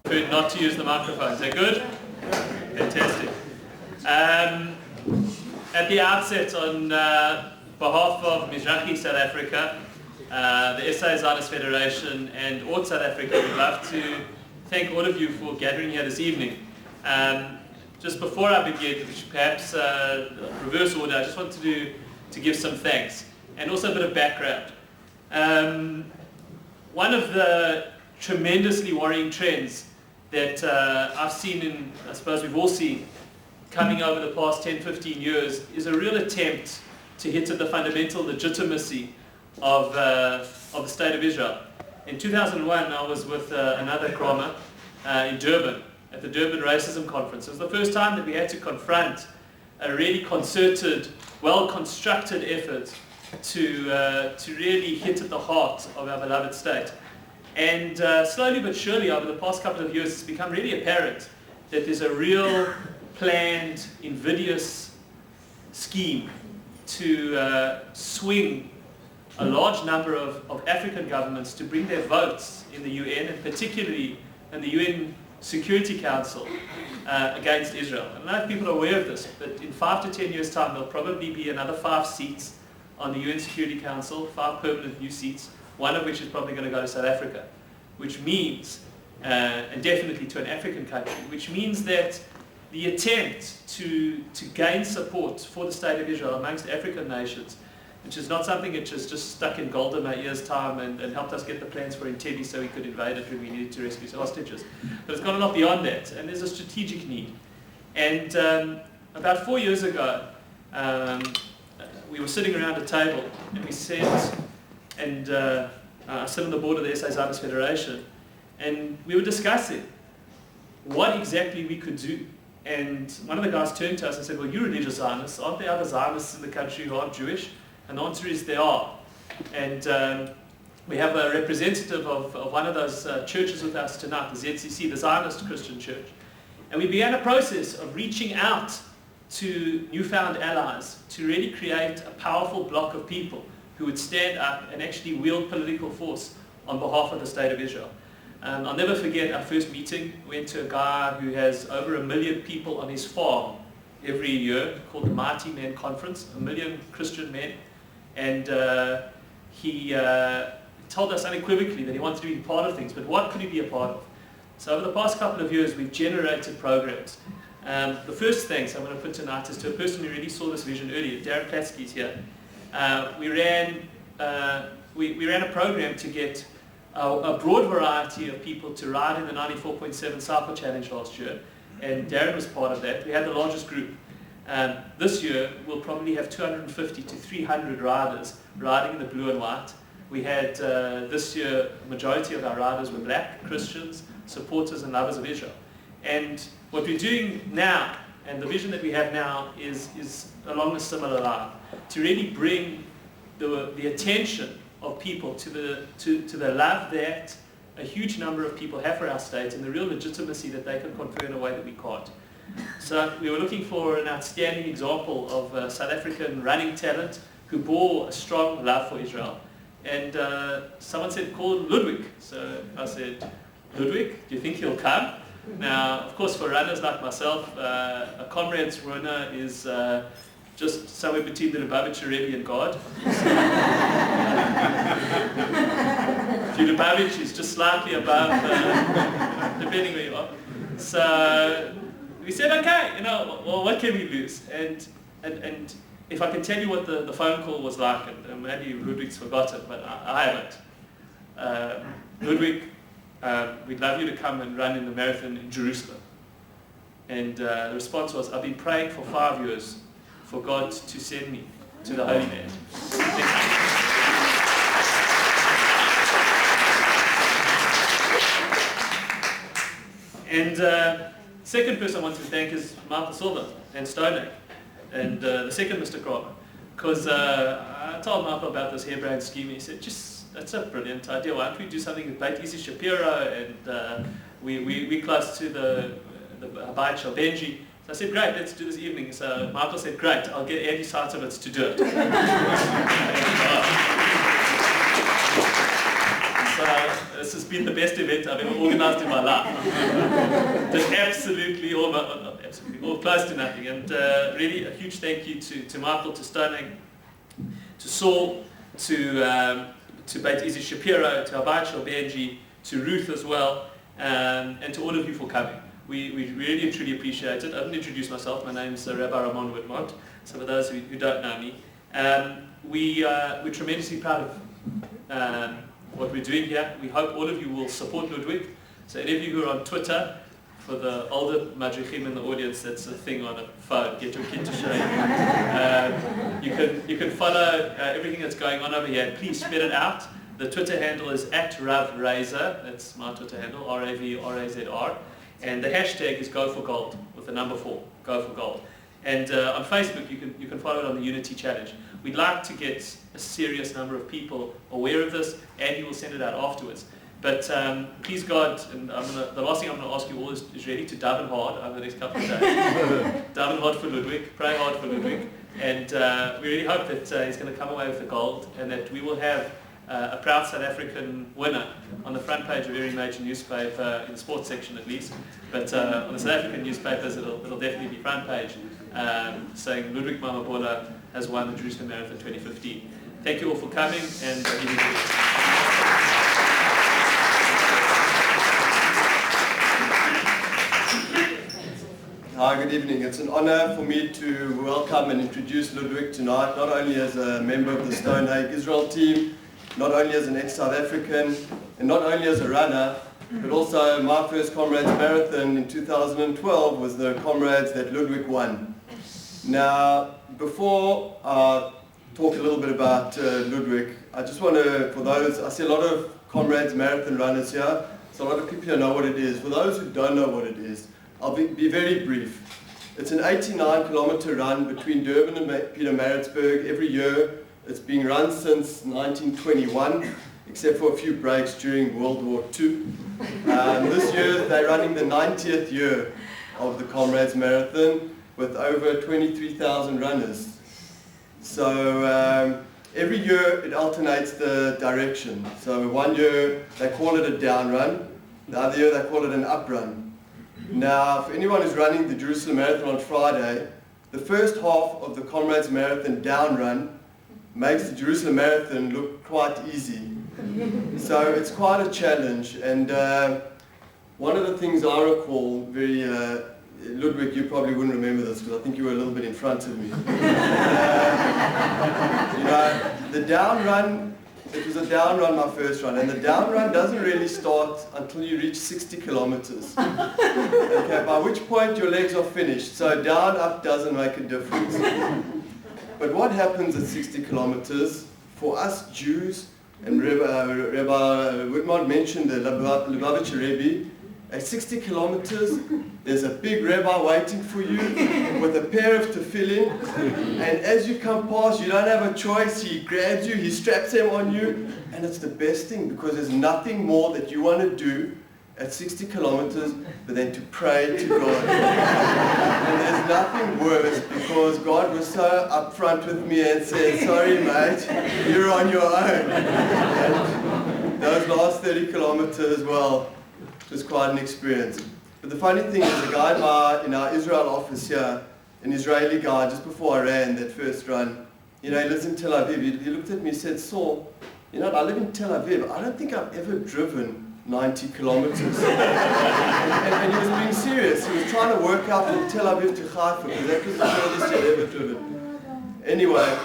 Preferred not to use the microphone. Is that good? Fantastic. At the outset, on behalf of Mizrahi South Africa, the SA Zionist Federation and all South Africa, we'd love to thank all of you for gathering here this evening. Just before I begin, which perhaps reverse order, I just wanted to give some thanks and also a bit of background. One of the tremendously worrying trends that I've seen, and I suppose we've all seen, coming over the past 10, 15 years is a real attempt to hit at the fundamental legitimacy of the State of Israel. In 2001, I was with another Groma in Durban, at the Durban Racism Conference. It was the first time that we had to confront a really concerted, well-constructed effort to really hit at the heart of our beloved state. And slowly but surely, over the past couple of years, it's become really apparent that there's a real planned, invidious scheme to swing a large number of African governments to bring their votes in the UN, and particularly in the UN Security Council, against Israel. I don't know if people are aware of this, but in 5 to 10 years' time, there'll probably be another 5 seats on the UN Security Council, 5 permanent new seats, one of which is probably going to go to South Africa, which means, and definitely to an African country, which means that the attempt to gain support for the State of Israel amongst African nations, which is not something which is just stuck in Golda Meir's time and helped us get the plans for Entebbe so we could invade it when we needed to rescue hostages. But it's gone a lot beyond that, and there's a strategic need. And about 4 years ago, we were sitting around a table, and we said, and I sit on the board of the SA Zionist Federation, and we were discussing what exactly we could do. And one of the guys turned to us and said, well, you're religious Zionists. Aren't there other Zionists in the country who aren't Jewish? And the answer is there are. And we have a representative of one of those churches with us tonight, the ZCC, the Zionist Christian Church. And we began a process of reaching out to newfound allies to really create a powerful block of people who would stand up and actually wield political force on behalf of the State of Israel. I'll never forget our first meeting. We went to a guy who has over 1 million people on his farm every year, called the Mighty Men Conference, 1 million Christian men. And he told us unequivocally that he wanted to be part of things, but what could he be a part of? So over the past couple of years, we've generated programs. The first thanks I'm going to put tonight is to a person who really saw this vision earlier. Darren Platsky's here. We ran a program to get a broad variety of people to ride in the 94.7 Cycle Challenge last year, and Darren was part of that. We had the largest group. This year we'll probably have 250 to 300 riders riding in the blue and white. We had this year, the majority of our riders were black, Christians, supporters and lovers of Israel. And what we're doing now, and the vision that we have now, is along a similar line, to really bring the attention of people to the love that a huge number of people have for our state and the real legitimacy that they can confer in a way that we can't. So we were looking for an outstanding example of South African running talent who bore a strong love for Israel. And someone said, call Ludwick. So I said, Ludwick, do you think he'll come? Now, of course, for runners like myself, a Comrades runner is just somewhere between the Lubavitcher Rebbe and God. Lubavitch is just slightly above, depending where you are. So we said, okay, well, what can we lose? And if I can tell you what the phone call was like, and maybe Ludwig's forgotten, but I haven't. Ludwig, we'd love you to come and run in the marathon in Jerusalem. And the response was, I've been praying for 5 years for God to send me to the Holy Land. And second person I want to thank is Martha Silva and Stone and the second Mr. Kramer. Because I told Martha about this harebrained scheme, and he said, that's a brilliant idea. Why don't we do something with Beit Isi Shapiro, and we're close to the Bayit Shel Benji. So I said, great, let's do this evening. So Michael said, great, I'll get Andy Saitovitz to do it. So This has been the best event I've ever organised in my life. Did absolutely all close to nothing. And really a huge thank you to Michael, to Stoning, to Saul, to Beit Izzy Shapiro, to Abacho Benji, to Ruth as well, and to all of you for coming. We really and truly appreciate it. I didn't introduce myself. My name is Rabbi Ramon Whitmont. So for those who don't know me, we're tremendously proud of what we're doing here. We hope all of you will support Ludwick. So any of you who are on Twitter, for the older madrichim in the audience, that's a thing on a phone. Get your kid to show you. You can follow everything that's going on over here. Please spread it out. The Twitter handle is @RavRazor. That's my Twitter handle, RAVRAZR. And the hashtag is #GoForGold with the number 4, #GoForGold. And on Facebook, you can follow it on the Unity Challenge. We'd like to get a serious number of people aware of this, and you will send it out afterwards. But please God, and the last thing I'm going to ask you all is really to daven hard over the next couple of days. Daven hard for Ludwick, pray hard for Ludwick, and we really hope that he's going to come away with the gold, and that we will have a proud South African winner on the front page of every major newspaper, in the sports section at least. But on the South African newspapers, it'll definitely be front page, saying Ludwick Mamabola has won the Jerusalem Marathon 2015. Thank you all for coming, and Hi, good evening. It's an honor for me to welcome and introduce Ludwick tonight, not only as a member of the Stonehague Israel team, not only as an ex-South African, and not only as a runner, but also my first Comrades marathon in 2012 was the Comrades that Ludwick won. Now, before I talk a little bit about Ludwick, I just want to, for those, I see a lot of Comrades marathon runners here, so a lot of people here know what it is. For those who don't know what it is, I'll be very brief. It's an 89-kilometer run between Durban and Pietermaritzburg every year. It's been run since 1921, except for a few breaks during World War II. This year they're running the 90th year of the Comrades Marathon with over 23,000 runners. So every year it alternates the direction. So one year they call it a down run, the other year they call it an up run. Now, for anyone who's running the Jerusalem Marathon on Friday, the first half of the Comrades Marathon down run makes the Jerusalem Marathon look quite easy. So it's quite a challenge, and one of the things I recall very, Ludwick, you probably wouldn't remember this because I think you were a little bit in front of me. You know, the down run, it was a down run, my first run, and the down run doesn't really start until you reach 60 kilometers. Okay, by which point your legs are finished, so down, up doesn't make a difference. But what happens at 60 kilometers, for us Jews, and Rabbi Whitmont mentioned the Lubavitcher Rebbe, at 60 kilometers, there's a big rabbi waiting for you with a pair of tefillin, and as you come past, you don't have a choice. He grabs you, he straps them on you, and it's the best thing because there's nothing more that you want to do at 60 kilometers but than to pray to God. And there's nothing worse because God was so upfront with me and said, sorry mate, you're on your own. And those last 30 kilometers, well, it was quite an experience. But the funny thing is, a guy in our Israel office here, an Israeli guy, just before I ran that first run, you know, he lives in Tel Aviv. He looked at me and said, Saul, you know, I live in Tel Aviv. I don't think I've ever driven 90 kilometers. and he was being serious. He was trying to work out from Tel Aviv to Haifa, because that was the furthest he'd ever driven. Anyway,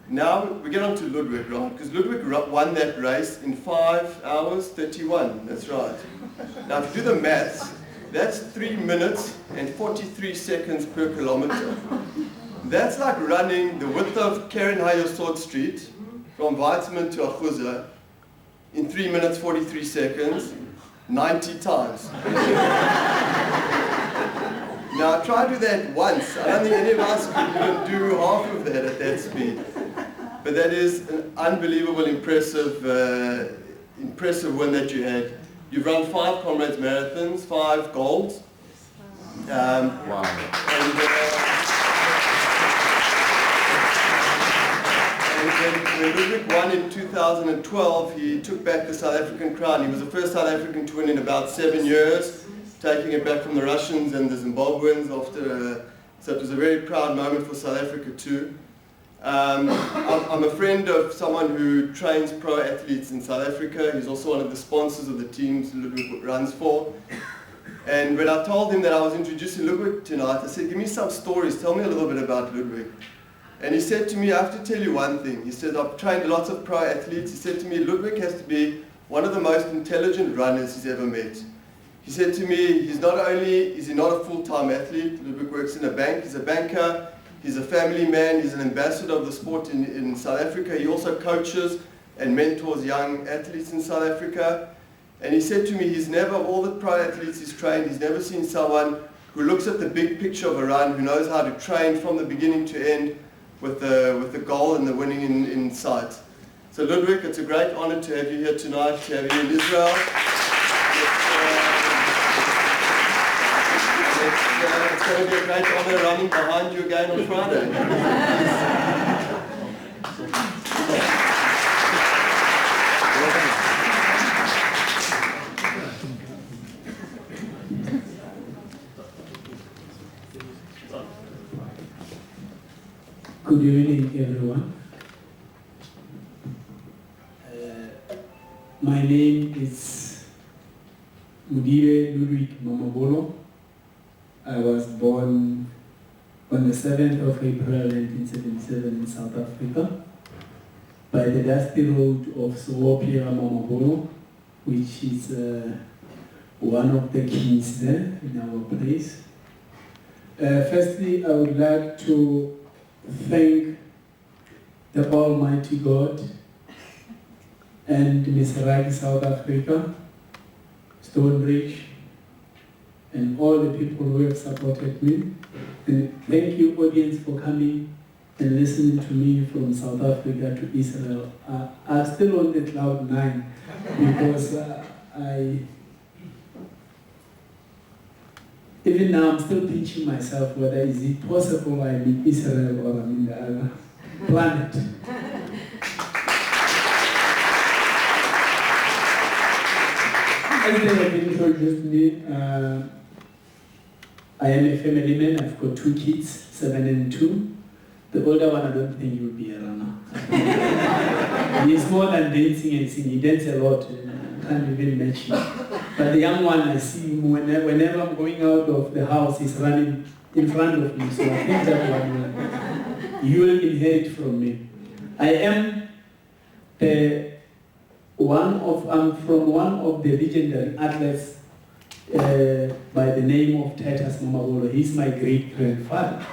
now we get on to Ludwick, right? Because Ludwick won that race in 5 hours 31. That's right. Now, if you do the maths, that's 3 minutes and 43 seconds per kilometer. That's like running the width of Karen Hayer Sword Street from Weizmann to Achuza in 3 minutes 43 seconds, 90 times. Now, try to do that once. I don't think any of us could even do half of that at that speed. But that is an unbelievable, impressive win that you had. You've run 5 Comrades marathons, 5 golds. Wow. And when Ludwick won in 2012, he took back the South African crown. He was the first South African to win in about 7 years, taking it back from the Russians and the Zimbabweans after, so it was a very proud moment for South Africa too. I'm a friend of someone who trains pro athletes in South Africa. He's also one of the sponsors of the teams Ludwick runs for. And when I told him that I was introducing Ludwick tonight, I said, give me some stories, tell me a little bit about Ludwick. And he said to me, I have to tell you one thing. He said, I've trained lots of pro athletes. He said to me, Ludwick has to be one of the most intelligent runners he's ever met. He said to me, he's not only, is he not a full-time athlete, Ludwick works in a bank, he's a banker, he's a family man, he's an ambassador of the sport in South Africa. He also coaches and mentors young athletes in South Africa. And he said to me, he's never, of all the pro athletes he's trained, he's never seen someone who looks at the big picture of a run, who knows how to train from the beginning to end with the goal and the winning in sight. So Ludwick, it's a great honor to have you here tonight, to have you in Israel. It's going to be a great honor running behind you again on Friday. Good evening, everyone. My name is Ludwick Mamabola. I was born on the 7th of April 1977 in South Africa by the dusty road of Soopia Mamabola, which is one of the kings there in our place. Firstly, I would like to thank the Almighty God and Misraki South Africa, Stonebridge, and all the people who have supported me. And thank you, audience, for coming and listening to me from South Africa to Israel. I'm still on the cloud 9 because even now I'm still pinching myself whether is it possible I'm in Israel or I'm in the other planet. As they have introduced me, I am a family man. I've got 2 kids, 7 and 2. The older one, I don't think he will be a runner. He's more than dancing and singing. He dances a lot. I can't even match him. But the young one, I see him whenever I'm going out of the house, he's running in front of me. So I think that one you will inherit from me. I am I'm from one of the legendary athletes by the name of Titus Mamabola. He's my great-grandfather.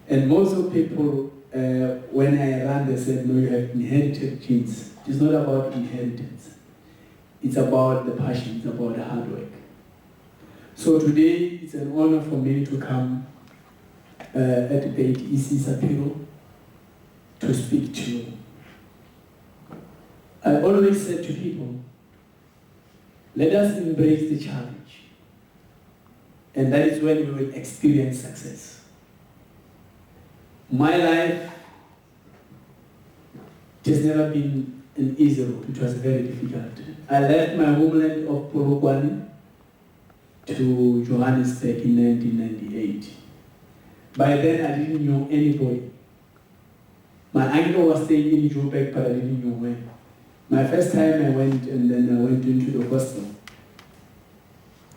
And most of people, when I ran, they said, no, you have inherited genes. It's not about inheritance. It's about the passion, it's about the hard work. So today, it's an honor for me to come at Beit EC Sapiro to speak to you. I always said to people, let us embrace the challenge. And that is when we will experience success. My life has never been an easy road. It was very difficult. I left my homeland of Polokwane to Johannesburg in 1998. By then, I didn't know anybody. My uncle was staying in Joburg, but I didn't know where. My first time I went, and then I went into the hostel.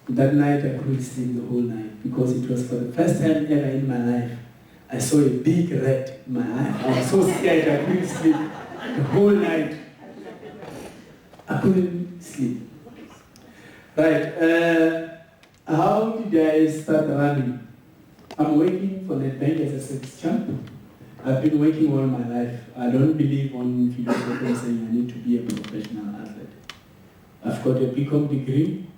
That night I couldn't sleep the whole night because it was for the first time ever in my life I saw a big rat in my eye. I was so scared I couldn't sleep the whole night. I couldn't sleep. Right, how did I start running? I'm working for Nedbank as a service champ. I've been working all my life. I don't believe on philosophy saying I need to be a professional athlete. I've got a BCom degree,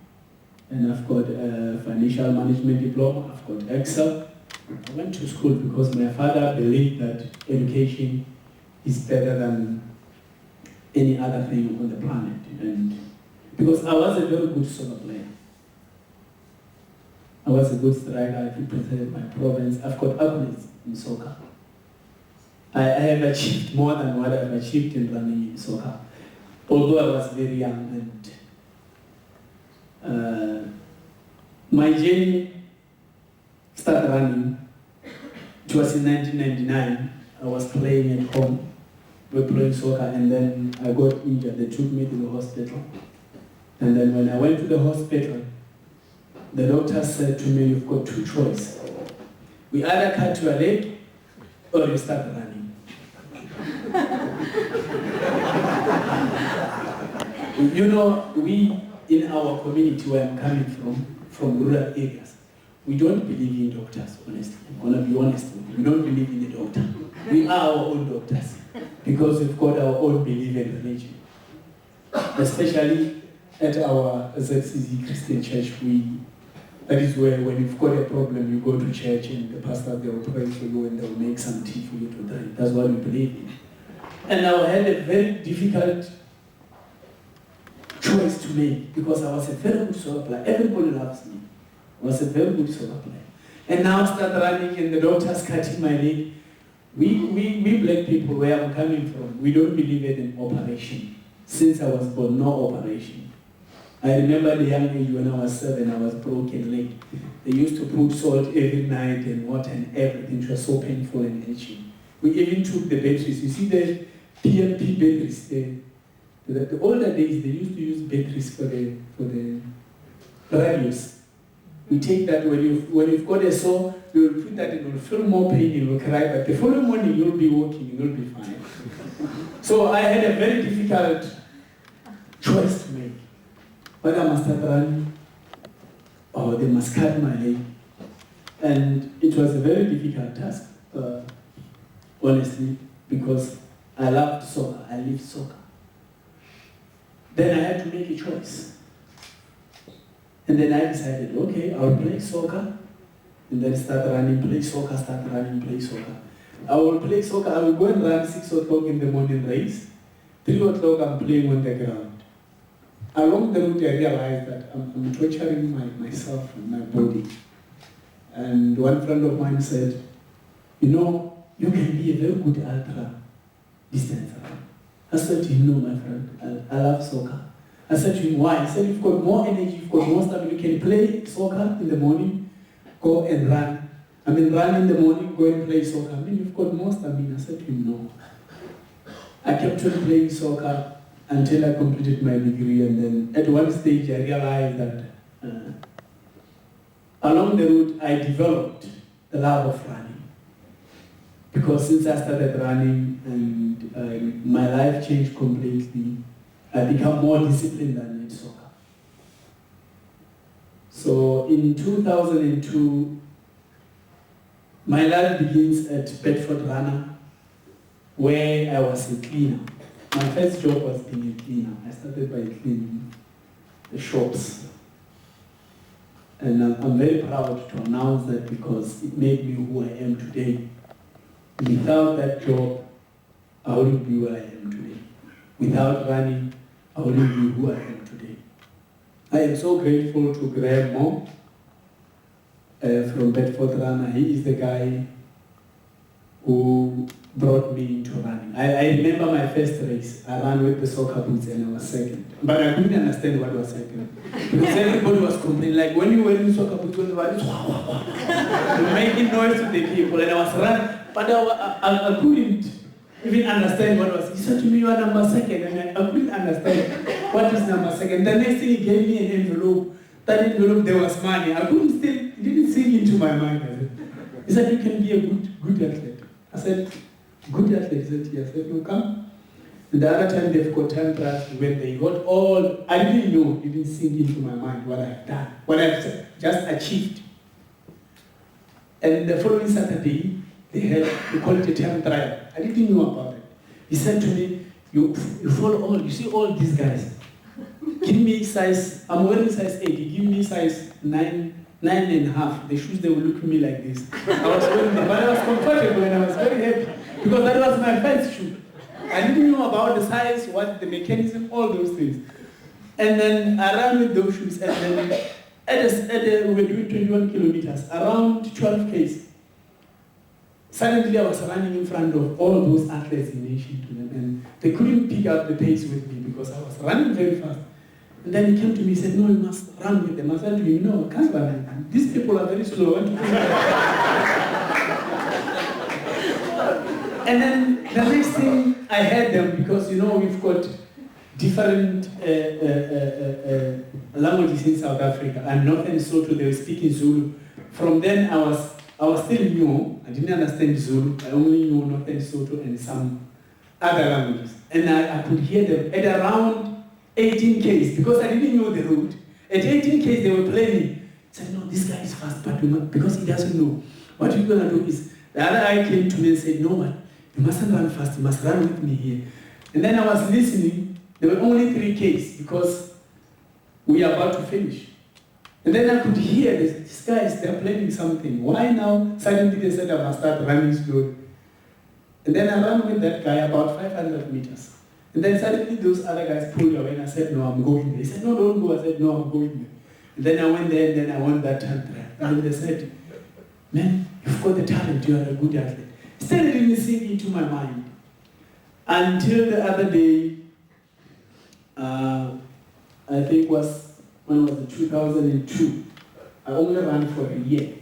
and I've got a financial management diploma. I've got Excel. I went to school because my father believed that education is better than any other thing on the planet. And because I was a very good soccer player. I was a good striker. I represented my province. I've got accolades in soccer. I have achieved more than what I've achieved in running in soccer. Although I was very young, and my journey started running. It was in 1999. I was playing at home. We were playing soccer, and then I got injured. They took me to the hospital. And then when I went to the hospital, the doctor said to me, "You've got two choices. We either cut your leg or you start running." You know, we in our community where I'm coming from rural areas, we don't believe in doctors, honestly. I'm going to be honest with you. We don't believe in the doctor. We are our own doctors because we've got our own belief and religion. Especially at our ZCZ Christian Church, that is where when you've got a problem, you go to church and the pastor, they will pray for you and they will make some tea for you to drink. That's what we believe in. And I had a very difficult choice to make because I was a very good soccer player. Everybody loves me. I was a very good soccer player. And now I start running and the doctor's cutting my leg. We black people, where I'm coming from, we don't believe in operation. Since I was born, no operation. I remember the young age when I was 7, I was broken leg. They used to put salt every night and water and everything. It was so painful and itchy. We even took the batteries. You see the PMP batteries. The older days, they used to use batteries for the radios. We take that when you've got a sore, you will put that in, you will feel more pain, you will cry, but the following morning you'll be walking, you'll be fine. So I had a very difficult choice to make. Whether I must start running or they must cut my leg. And it was a very difficult task, honestly, because I loved soccer, I lived soccer. Then I had to make a choice. And then I decided, okay, I'll play soccer, and then start running, play soccer, start running, play soccer. I will play soccer, I will go and run 6 o'clock in the morning race. 3 o'clock I'm playing on the ground. Along the route I realized that I'm torturing myself and my body. And one friend of mine said, you know, you can be a very good ultra distance runner. I said to him, no, my friend, I love soccer. I said to him, why? He said, you've got more energy, you've got more stamina. You can play soccer in the morning, go and run. Run in the morning, go and play soccer. You've got more stamina. I said to him, no. I kept on playing soccer until I completed my degree, and then at one stage I realized that along the route I developed the love of running. Because since I started running and my life changed completely, I became more disciplined than in soccer. So in 2002, my life begins at Bedford Runner, where I was a cleaner. My first job was being a cleaner. I started by cleaning the shops. And I'm very proud to announce that because it made me who I am today. Without that job, I wouldn't be where I am today. Without running, I wouldn't be who I am today. I am so grateful to Graham Moore from Bedford Runner. He is the guy who brought me into running. I remember my first race. I ran with the soccer boots and I was second. But I couldn't understand what was happening. Because everybody was complaining. Like when you were in soccer boots, when you were making noise to the people and I was running. But I couldn't even understand what was. He said to me, you are number second. And I couldn't understand what is number second. The next thing he gave me an envelope. That envelope, there was money. It didn't sink into my mind. He said, you can be a good athlete. I said, good athlete? He said, yes. I said, no, come. And the other time they've got time trials when they got all, I didn't know, it didn't sink into my mind what I've done, what I've just achieved. And the following Saturday, they called it a time trial. I didn't know about it. He said to me, you follow all, you see all these guys. Give me size, I'm wearing size 8, you give me size 9.5. The shoes, they will look at me like this. I was wearing them, but I was comfortable and I was very happy because that was my first shoe. I didn't know about the size, what the mechanism, all those things. And then I ran with those shoes and then we were doing 21 kilometers, around 12 Ks. Suddenly I was running in front of all those athletes he mentioned to them, and they couldn't pick up the pace with me because I was running very fast. And then he came to me and said, no, you must run with them. I said to him, no, I can't run. These people are very slow. And then the next thing I heard them, because we've got different languages in South Africa. I'm Northern Lesotho, they were speaking Zulu. From then I was still new. I didn't understand Zulu. I only knew Northern Lesotho and some other languages. And I could hear them at around 18 Ks, because I didn't know the route. At 18 Ks they were playing. I said, no, this guy is fast, but because he doesn't know. What you're going to do is, the other guy came to me and said, no, man, you mustn't run fast, you must run with me here. And then I was listening. There were only 3 Ks because we are about to finish. And then I could hear these guys, they're planning something. Why now? Suddenly they said I must start running slowly. And then I ran with that guy about 500 meters. And then suddenly those other guys pulled away and I said, no, I'm going there. He said, no, don't go. I said, no, I'm going there. And then I went there and then I won that time trial. And they said, man, you've got the talent, you are a good athlete. Still didn't sink into my mind. Until the other day, I think when was it, 2002, I only ran for a year.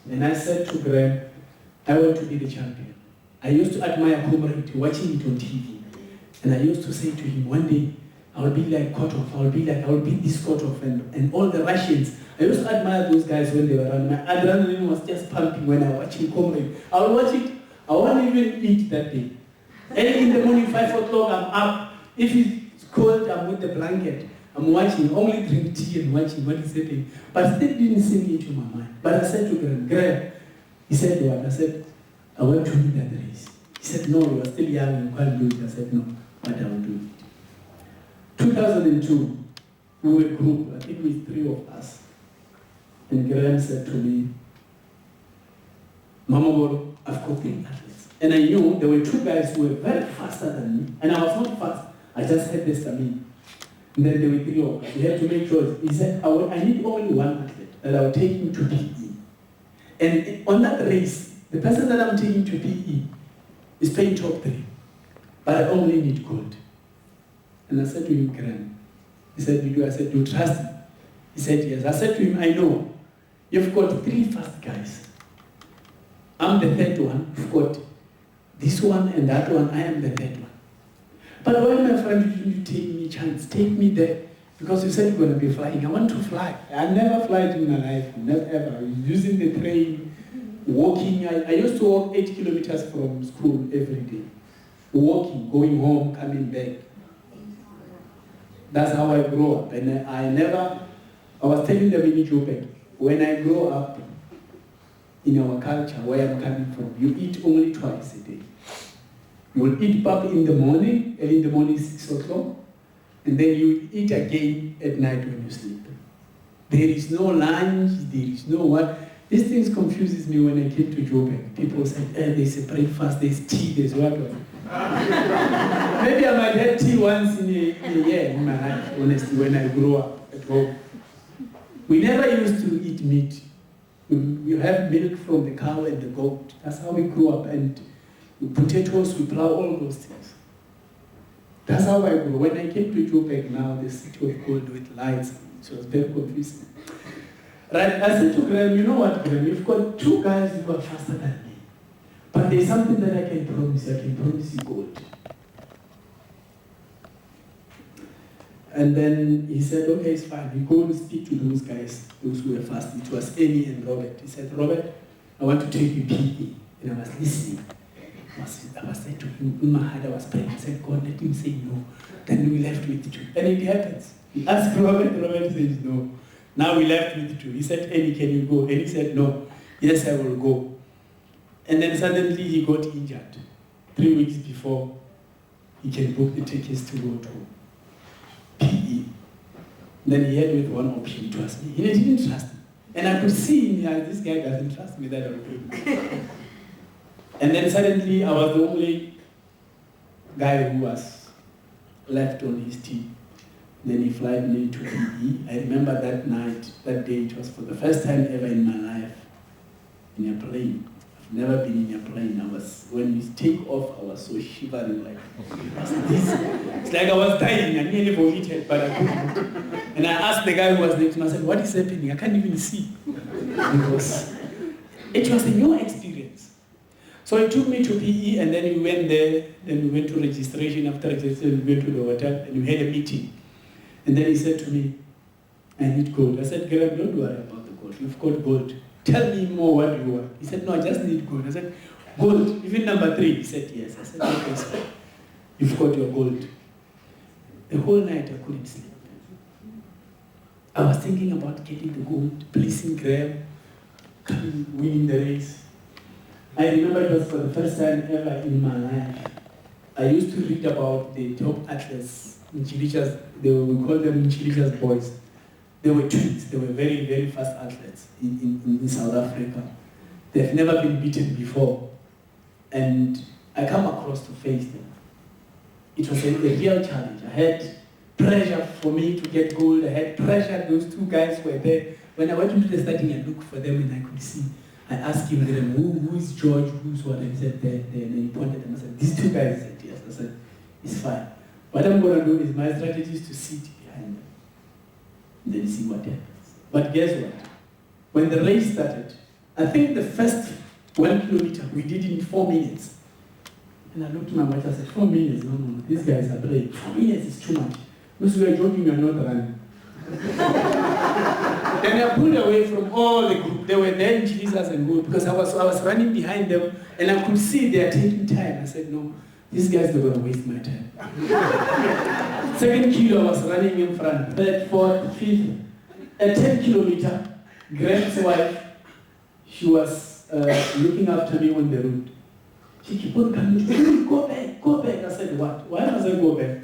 And I said to Graham, I want to be the champion. I used to admire Comrades, watching it on TV. And I used to say to him, one day, I will be like Kotov, I will be this Kotov, and all the Russians. I used to admire those guys when they were running. My adrenaline was just pumping when I was watching Comrades. I will watch it, I won't even eat that day. Early in the morning, 5 o'clock, I'm up. If it's cold, I'm with the blanket. I'm watching, only drink tea and watching what is happening. But still didn't sink into my mind. But I said to Graham, he said what? I said, I want to win that race. He said, no, you are still young, you can't do it. I said, no, but I will do it. 2002, we were a group, I think with 3 of us. And Graham said to me, Mamabola, I've got 3 athletes. And I knew there were 2 guys who were very faster than me. And I was not fast, I just had the stamina. And then there were 3 of us. We had to make choice. He said, I need only 1 athlete that I will take him to PE. And on that race, the person that I'm taking to PE is playing top 3. But I only need gold. And I said to him, Graham, he said, I said, you trust me? He said, yes. I said to him, I know. You've got 3 fast guys. I'm the 3rd one. You've got this one and that one. I am the 3rd one. But why, my friend, did you take me chance? Take me there. Because you said you're going to be flying. I want to fly. I never fly in my life. Never ever. I was using the train, walking. I used to walk 8 kilometers from school every day. Walking, going home, coming back. That's how I grew up. And I was telling them in Joburg, when I grow up in our culture, where I'm coming from, you eat only twice a day. You will eat pap in the morning, early in the morning, 6 o'clock, and then you eat again at night when you sleep. There is no lunch, there is no what. These things confuses me when I came to Joburg. People said, there's a breakfast, there's tea, there's what. Maybe I might have tea once in a year in my life, honestly, when I grew up at home. We never used to eat meat. We have milk from the cow and the goat. That's how we grew up. And potatoes, we plow all those things. That's how I grew. When I came to Joburg now, the city was cold with lights. It was very confusing. Right, I said to Graham, you know what, Graham, you've got 2 guys who are faster than me. But there's something that I can promise you. I can promise you gold. And then he said, okay, it's fine. You go and speak to those guys, those who were fast. It was Annie and Robert. He said, Robert, I want to take you PE. And I was listening. I was saying to him, in my heart I was praying. I said, God, let him say no. Then we left with 2. And it happens. He asked Robert, Robert says no. Now we left with 2. He said, Annie, can you go? And he said, no. Yes, I will go. And then suddenly he got injured. 3 weeks before he can book the tickets to go to PE. Then he had with one option, trust me. He didn't trust me. And I could see him, this guy doesn't trust me that I will do it. And then suddenly I was the only guy who was left on his team. Then he flied me to PE. I remember that night, that day, it was for the first time ever in my life in a plane. I've never been in a plane. When we take off, I was so shivering like this. It's like I was dying. I nearly vomited, but I couldn't. And I asked the guy who was next to me, I said, what is happening? I can't even see. Because it was a new experience. So he took me to PE, and then we went there. Then we went to registration. After registration, we went to the hotel, and we had a meeting. And then he said to me, I need gold. I said, Graham, don't worry about the gold. You've got gold. Tell me more what you want. He said, no, I just need gold. I said, gold, even number 3. He said, yes. I said, okay, sir. You've got your gold. The whole night I couldn't sleep. I was thinking about getting the gold, pleasing Graham, winning the race. I remember it was for the first time ever in my life. I used to read about the top athletes, Nchilichas, we call them Nchilichas boys. They were twins. They were very, very fast athletes in South Africa. They've never been beaten before. And I come across to face them. It was a real challenge. I had pressure for me to get gold. I had pressure. Those 2 guys were there. When I went into the starting, I looked for them and I could see. I asked him, who is George, who's what? And he said, there. And he pointed them. I said, these 2 guys. He said, yes. I said, it's fine. What I'm going to do is my strategy is to sit behind them. Then see what happens. But guess what? When the race started, I think the first 1 kilometer we did in 4 minutes. And I looked at my watch, I said, 4 minutes? No, these guys are playing. 4 minutes is too much. Because we are joking, we are not running. Then I pulled away from all the group. They were there in Jesus and gold because I was running behind them and I could see they are taking time. I said, no, these guys are going to waste my time. 2nd kilo, I was running in front. 3rd, 4th, 5th. At 10 kilometer, Graham's wife, she was looking after me on the road. She kept on coming to me, go back. I said, what? Why must I go back?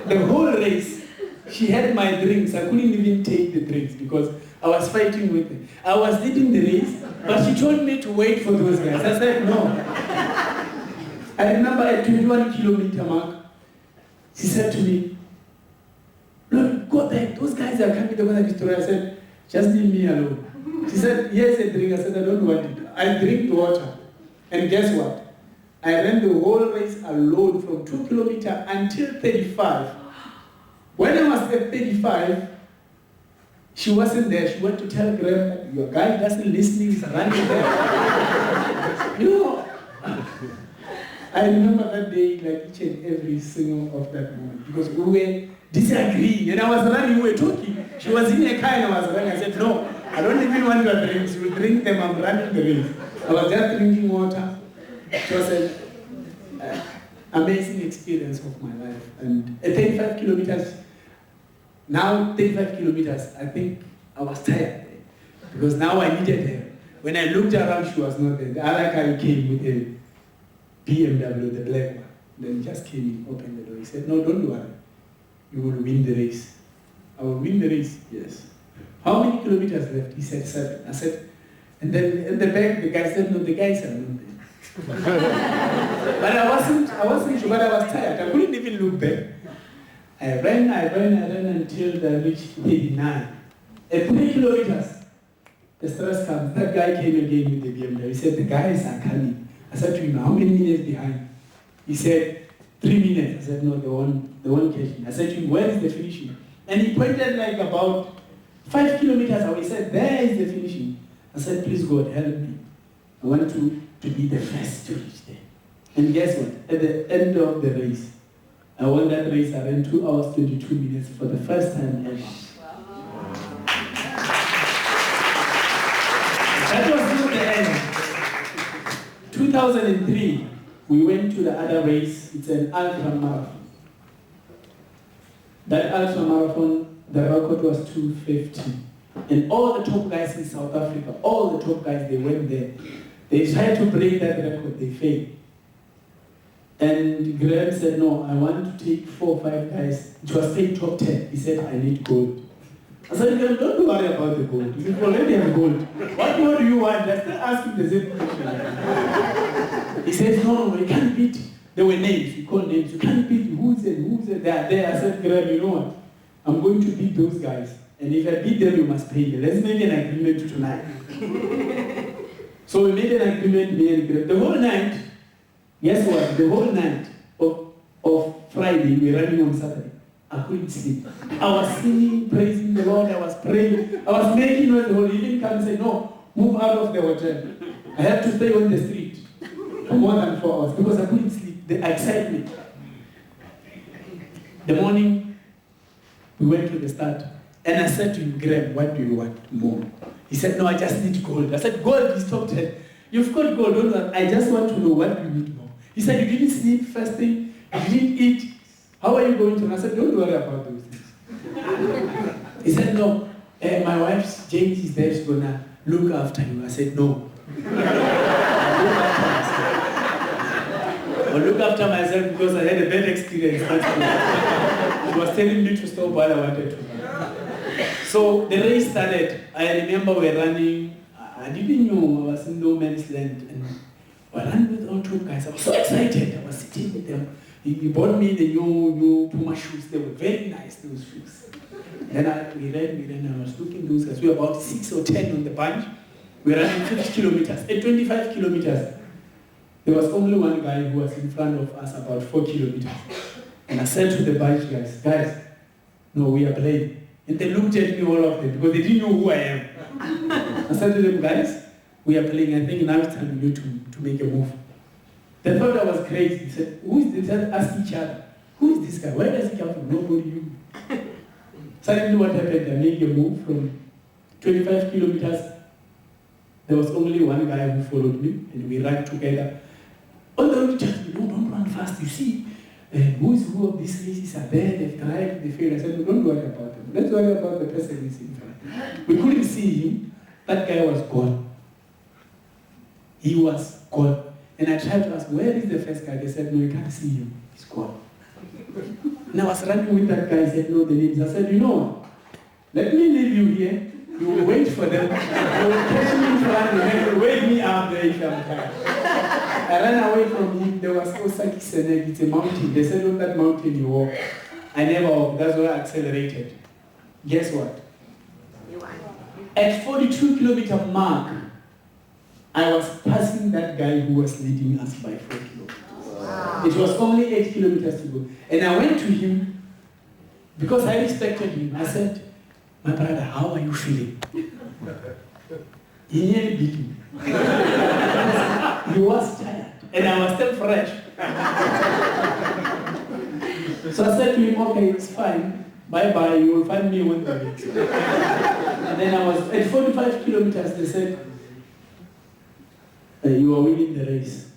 The whole race, she had my drinks. I couldn't even take the drinks because I was fighting with them. I was leading the race, but she told me to wait for those guys. I said, no. I remember at 21 kilometer mark, she said to me, Look, go back. Those guys are coming, they're going to destroy. I said, just leave me alone. She said, yes, I drink. I said, I don't want it. I drink water. And guess what? I ran the whole race alone from 2 kilometers until 35. When I was at 35, she wasn't there. She went to tell Graham that your guy doesn't listen, he's running there. You know, I remember that day like each and every single of that moment because we were disagreeing and I was running, we were talking. She was in a car and I was running. I said, no, I don't even want your drinks. You drink them, I'm running the race. I was just drinking water. It was an amazing experience of my life. And at 35 kilometers, now 35 kilometers, I think I was tired because now I needed her. When I looked around, she was not there. The other guy came with a BMW, the black one. Then just came in, opened the door. He said, no, don't worry. You will win the race. I will win the race, yes. How many kilometers left? He said 7. I said, and then in the back, the guy said, no, the guys are not there. But I wasn't sure, but I was tired. I couldn't even look back. I ran until I reached 39. At 3 kilometers, the stress comes. That guy came again with the BMW. He said, the guys are coming. I said to him, how many minutes behind? He said, 3 minutes. I said, no, the one catching. I said to him, where is the finishing? And he pointed like about 5 kilometers away. He said, there is the finishing. I said, please God, help me. I want to be the first to reach there. And guess what? At the end of the race, I won that race. I ran 2 hours, 22 minutes for the first time ever. Wow. That was not the end. 2003, we went to the other race. It's an ultra marathon. That ultra marathon, the record was 2:50. And all the top guys in South Africa, all the top guys, they went there. They tried to break that record, they failed. And Graham said, no, I want to take 4 or 5 guys. It was paid top 10. He said, I need gold. I said, Graham, don't worry about the gold. You already have gold. What more do you want? I still ask him the same question. He said, no, you can't beat. There were names, you call names. You can't beat who's it, they are there. I said, Graham, you know what? I'm going to beat those guys. And if I beat them, you must pay me. Let's make an agreement tonight. So we made an agreement, me and Greg. The whole night, guess what? The whole night of Friday, we were running on Saturday. I couldn't sleep. I was singing, praising the Lord, I was praying, I was making noise. The whole evening come and say, no, move out of the hotel. I have to stay on the street for more than 4 hours because I couldn't sleep. The excitement. The morning, we went to the start. And I said to him, Graham, what do you want more? He said, no, I just need gold. I said, gold is top 10. You've got gold, don't worry. I just want to know what you need more. He said, you didn't sleep first thing, you didn't eat. How are you going to? And I said, don't worry about those things. He said, no, my wife's James is there, she's going to look after you. I said, no. I'll look after myself because I had a bad experience. She was telling me to stop while I wanted to. So the race started. I remember we were running. I didn't know I was in no man's land. And I ran with all 2 guys. I was so excited. I was sitting with them. He bought me the new Puma shoes. They were very nice, those shoes. Then we ran. I was looking at those guys. We were about 6 or 10 on the bunch. We were running 50 kilometers. At 25 kilometers, there was only one guy who was in front of us about 4 kilometers. And I said to the bunch guys, no, we are playing. And they looked at me, all of them, because they didn't know who I am. I said to them, guys, we are playing. I think now it's time for you to make a move. They thought I was crazy. They said, who is this? They asked each other, who is this guy? Where does he come from? Nobody knew. Suddenly what happened? I made a move from 25 kilometers. There was only one guy who followed me, and we ran together. On the road, just, no, don't run fast. You see, who of these races are there? They've tried, they failed. I said, no, don't worry about them. Let's worry about the person who's in front. We couldn't see him. That guy was gone. He was gone. And I tried to ask, where is the first guy? They said, no, you can't see him. He's gone. And I was running with that guy. He said, no, the names. I said, you know what? Let me leave you here. You will wait for them. They will catch me in front. They will wake me up there if I'm tired. I ran away from him. There was Osaki Seneg. It's a mountain. They said, on that mountain you walk. I never walked. That's why I accelerated. Guess what? At 42 kilometer mark, I was passing that guy who was leading us by 4 kilometers. Wow. It was only 8 kilometers to go. And I went to him, because I respected him. I said, my brother, how are you feeling? He nearly beat me. He was tired, and I was still fresh. So I said to him, okay, it's fine. Bye-bye, you will find me when you're ready. And then I was, at 45 kilometers, they said, you are winning the race.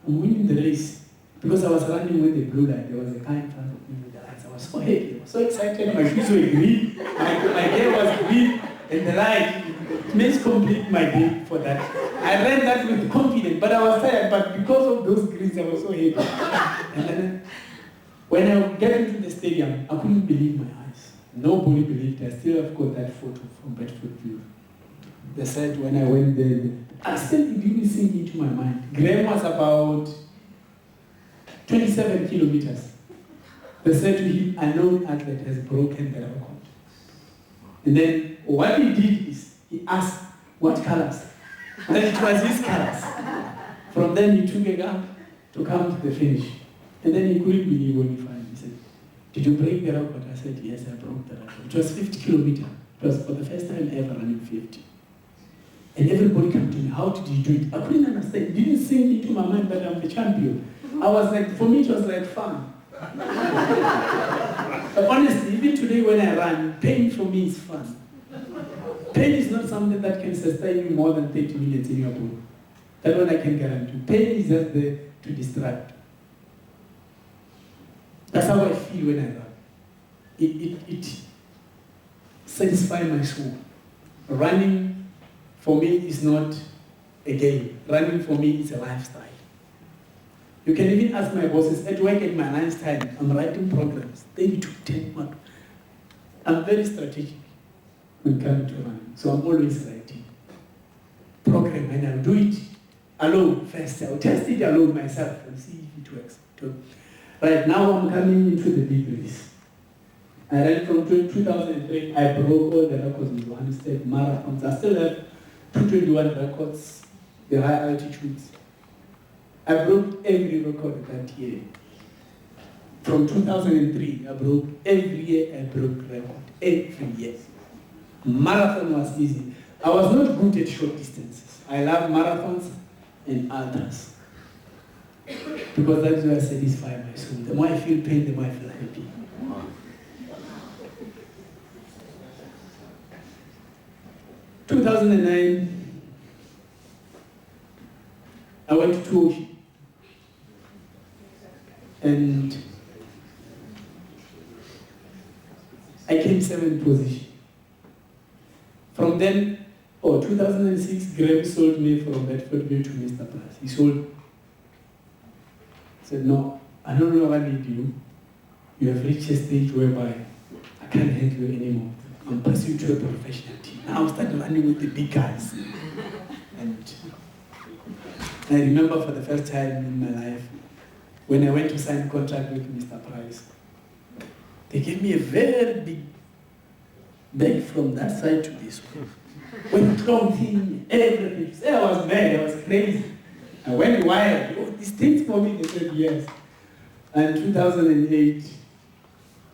I'm winning the race. Because I was running with the blue light. There was a guy in front of me with the lights. I was so happy. I was so excited. My shoes were green. My hair was green. And the light, it makes complete my day for that. I ran that with confidence, but I was tired. But because of those greens, I was so happy. And then, when I get into the stadium, I couldn't believe my eyes. Nobody believed it. I still have got that photo from Bedford View. They said when I went there, I still didn't sink into my mind. Graham was about 27 kilometers. They said to him, a known athlete has broken the record. And then what he did is, he asked what colors. And it was his colors. From then he took a gun to come to the finish. And then he couldn't believe when he found me. He said, did you break the record? I said, yes, I broke the record. It was 50 kilometers. It was for the first time ever running 50. And everybody came to me, how did you do it? I couldn't understand. It didn't sink into my mind that I'm the champion. I was like, for me it was like fun. But honestly, even today when I run, pain for me is fun. Pain is not something that can sustain you more than 30 minutes in your body. That one I can guarantee. Pain is just there to distract. That's how I feel when I run. It satisfies my soul. Running for me is not a game. Running for me is a lifestyle. You can even ask my bosses, at work at my lunch time, I'm writing programs. They need to take one. I'm very strategic when it comes to running. So I'm always writing program, and I'll do it alone first. I'll test it alone myself and see if it works. Right now I'm coming into the big race. I ran from 2003, I broke all the records in Johannesburg marathons. I still have 221 records, the high altitudes. I broke every record that year. From 2003, I broke every year, I broke record, every year. Marathon was easy. I was not good at short distances. I love marathons and ultras. Because that's where I satisfy my soul. The more I feel pain, the more I feel happy. 2009, I went to Tuoshi. And I came 7th position. From then, 2006, Graham sold me from Bedfordville to Mr. Price. He sold. Said, no, I don't know what I need you. You have reached a stage whereby I can't handle you anymore. I'm pursuing to a professional team. Now I started running with the big guys. And I remember for the first time in my life, when I went to sign a contract with Mr. Price, they gave me a very big bag from that side to this one. With clothing, everything. I was mad, I was crazy. I went wild. Oh, these things for me, they said yes. And 2008,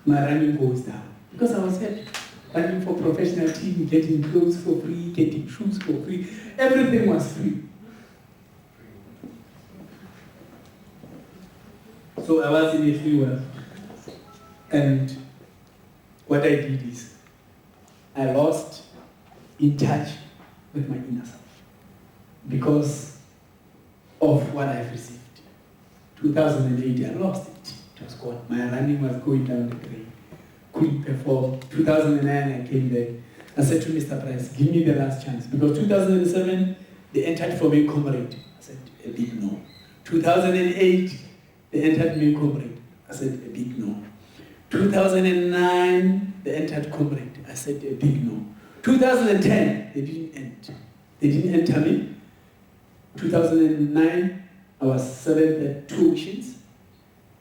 my running goes down. Because I was happy. Running for professional team, getting clothes for free, getting shoes for free. Everything was free. So I was in a free world. And what I did is, I lost in touch with my inner self. Because of what I've received. 2008, I lost it. It was gone. My running was going down the drain. Couldn't perform. 2009, I came back. I said to Mr. Price, give me the last chance. Because 2007, they entered for me Comrade. I said, a big no. 2008, they entered me Comrade. I said, a big no. 2009, they entered Comrade. I said, a big no. 2010, they didn't enter. They didn't enter me. 2009, I was 7th at 2 auctions.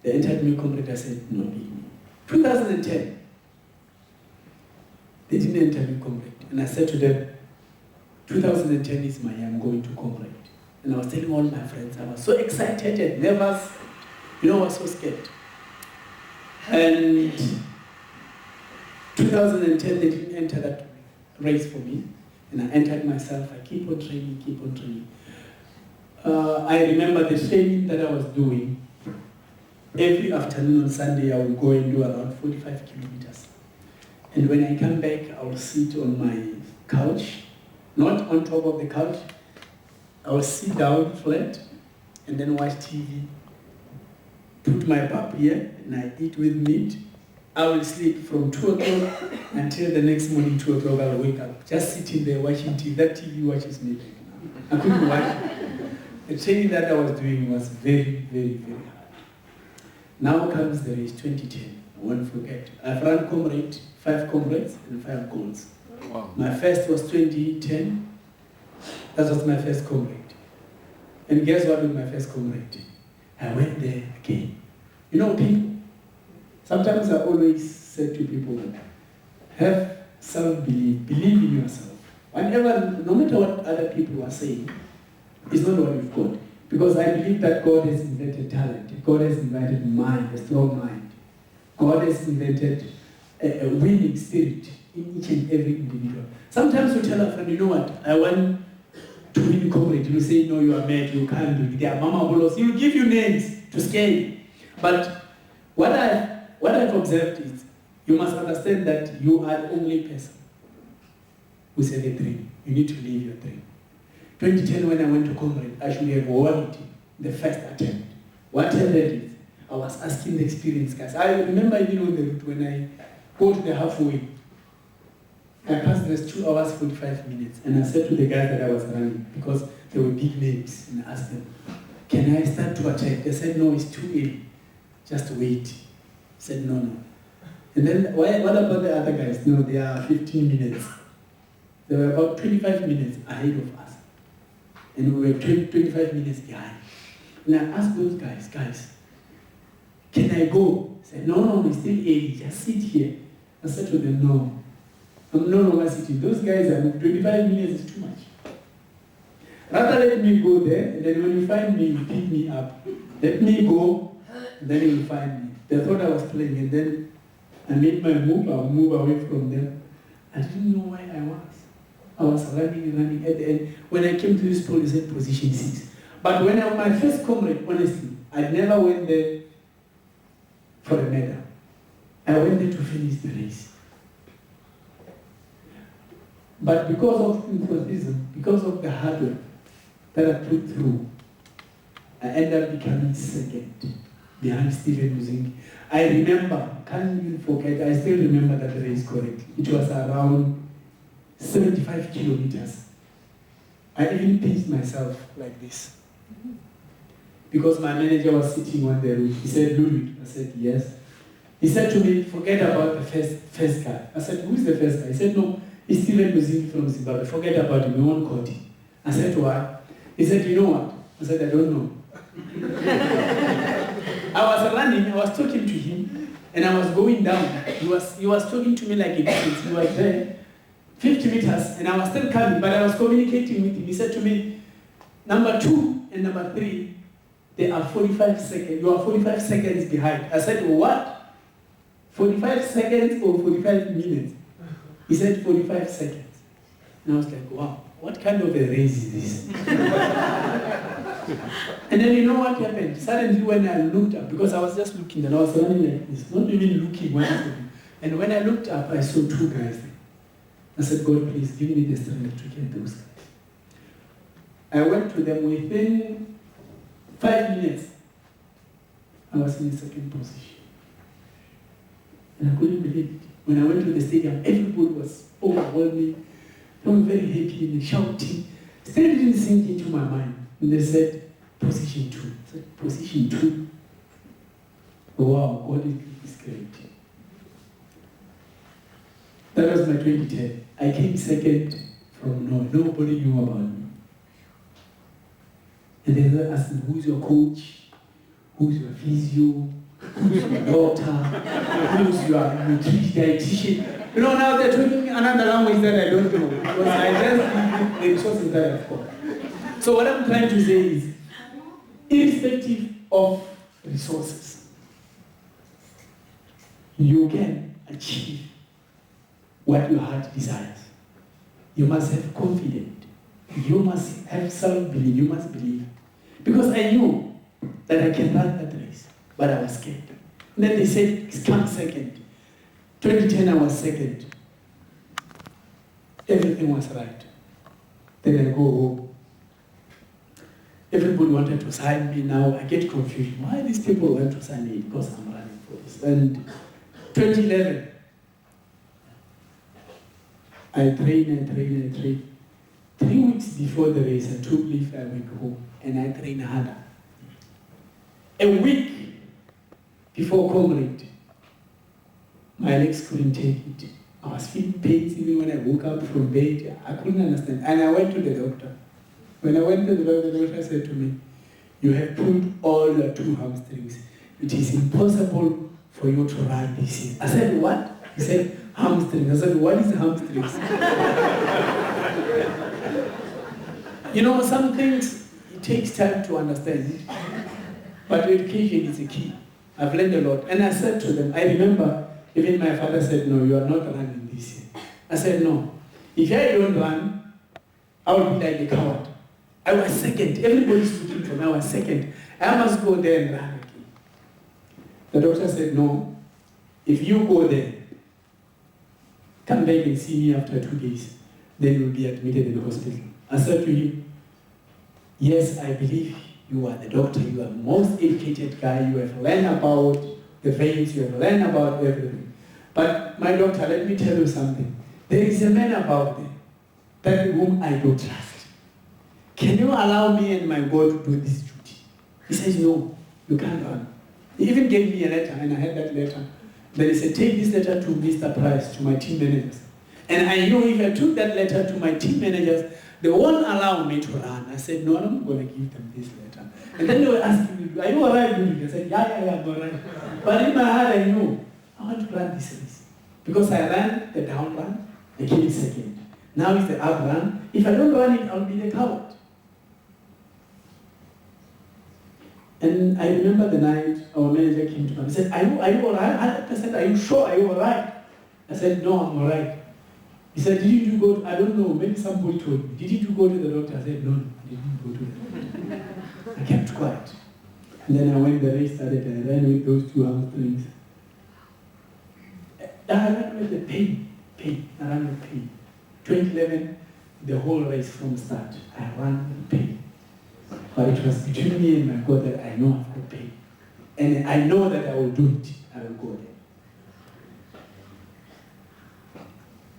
They entered me Comrade. I said, no, big no. 2010, they didn't enter me Comrade. And I said to them, 2010 is my year, I'm going to Comrade. And I was telling all my friends, I was so excited and nervous. You know, I was so scared. And 2010, they didn't enter that race for me. And I entered myself. I keep on training, keep on training. I remember the training that I was doing. Every afternoon on Sunday, I would go and do around 45 kilometers. And when I come back, I will sit on my couch, not on top of the couch. I will sit down flat and then watch TV. Put my pap here and I eat with meat. I will sleep from 2 o'clock until the next morning, 2 o'clock, I'll wake up. Just sitting there watching TV. That TV watches me back now. I couldn't watch it. The training that I was doing was very, very, very hard. Now comes the race 2010. I won't forget. I've run Comrade, 5 Comrades and 5 goals. Wow. My first was 2010. That was my first Comrade. And guess what with my first Comrade? I went there again. You know, people, sometimes I always say to people, have self-belief, believe in yourself. Whatever, no matter what other people are saying, it's not what you've got. Because I believe that God has invented talent. God has invented mind, a strong mind. God has invented a winning spirit in each and every individual. Sometimes you tell a friend, you know what, I want to win Comrade. You say, no, you are mad, you can't do it. They are Mamabola. He will give you names to scare you. But what I've observed is, you must understand that you are the only person who said a dream. You need to live your dream. 2010, when I went to Comrade, I should have won it the first attempt. What happened is, I was asking the experienced guys. I remember even on the route when I go to the halfway, I passed this 2 hours, 45 minutes, and I said to the guys that I was running, because they were big names, and I asked them, can I start to attack? They said, no, it's too early. Just wait. I said, no, no. And then, what about the other guys? No, they are 15 minutes. They were about 25 minutes ahead of us. And we were 25 minutes behind. And I asked those guys, can I go? They said, no, it's still early, just sit here. I said to them, no, I'm no longer sitting. Those guys are 25 minutes is too much. Rather let me go there, and then when you find me, you pick me up. Let me go, and then you find me. They thought I was playing, and then I made my move. I'll move away from them. I didn't know where I was. I was running at the end. When I came to this pole, they said position 6. But when I was my first comrade, honestly, I never went there for a medal. I went there to finish the race. But because of enthusiasm, because of the hard work that I put through, I ended up becoming second behind Stephen Muzingi. I remember, can't even forget, I still remember that race correctly. It was around 75 kilometers. I even pinched myself like this. Because my manager was sitting on the roof. He said, Ludwick. I said, yes. He said to me, forget about the first guy. I said, who's the first guy? He said, no, it's Stephen Muzingi from Zimbabwe. Forget about him, we won't quote him. I said, why? He said, you know what? I said, I don't know. I was running, I was talking to him, and I was going down. He was talking to me like a kid. He was there, 50 meters, and I was still coming, but I was communicating with him. He said to me, number 2 and number 3, they are 45 seconds. You are 45 seconds behind. I said, what? 45 seconds or 45 minutes? He said 45 seconds. And I was like, wow, what kind of a race is this? And then you know what happened? Suddenly when I looked up, because I was just looking and I was running like this, not even looking what I was doing. And when I looked up, I saw 2 guys there. I said, God, please give me the strength to get those guys. I went to them within 5 minutes. I was in the second position. And I couldn't believe it. When I went to the stadium, everybody was overwhelming. They were very happy and shouting. Still didn't sink into my mind. And they said, position 2. I said, position 2? Wow, God is great. That was my 2010. I came second from nowhere. Nobody knew about me. And they were asking, who's your coach? Who's your physio? Who's your doctor? Who's your dietitian? You know, now they're talking another language that I don't know. Because I just the resources that I've got. So what I'm trying to say is, irrespective of resources, you can achieve what your heart desires. You must have confidence. You must have self-belief. You must believe. Because I knew that I can run that race, but I was scared. And then they said, come second. 2010, I was second. Everything was right. Then I go home. Everybody wanted to sign me now. I get confused. Why these people want to sign me? Because I'm running for this. And 2011, I trained. 3 weeks before the race, I took leave, I went home, and I trained harder. A week before Comrades, my legs couldn't take it. I was feeling pains even when I woke up from bed. I couldn't understand. And I went to the doctor. When I went to the doctor said to me, you have pulled all your 2 hamstrings. It is impossible for you to run this year. I said, what? He said, hamstrings. I said, what is hamstrings? You know, some things, it takes time to understand. But education is a key. I've learned a lot. And I said to them, I remember, even my father said, no, you are not running this year. I said, no. If I don't run, I will be like a coward. I was second. Everybody's looking for me. I was second. I must go there and run again. The doctor said, no. If you go there, come back and see me after 2 days. Then you'll be admitted in the hospital. I said to him, yes, I believe you are the doctor. You are the most educated guy. You have learned about the veins. You have learned about everything. But my doctor, let me tell you something. There is a man about there that whom I don't trust. Can you allow me and my God to do this duty? He says, no, you can't run. He even gave me a letter, and I had that letter. Then he said, take this letter to Mr. Price, to my team managers. And I know if I took that letter to my team managers, they won't allow me to run. I said, no, I'm not going to give them this letter. And then they were asking me, are you all right, Ludwick? I said, yeah, I'm all right. But in my heart, I know, I want to run this race. Because I ran the down run, I came second. Now it's the up run. If I don't run it, I'll be the coward. And I remember the night our manager came to me and said, are you all right? I said, are you sure? Are you all right? I said, no, I'm all right. He said, didn't you go, I don't know, maybe somebody told me, didn't you go to the doctor? I said, no, I didn't go to the doctor. I kept quiet. And then when the race started, I ran with those 2 hamstrings. I ran with the pain. I ran with pain. 2011, the whole race from start, I ran with pain. But it was between me and my God that I know I've got pain. And I know that I will do it. I will go there.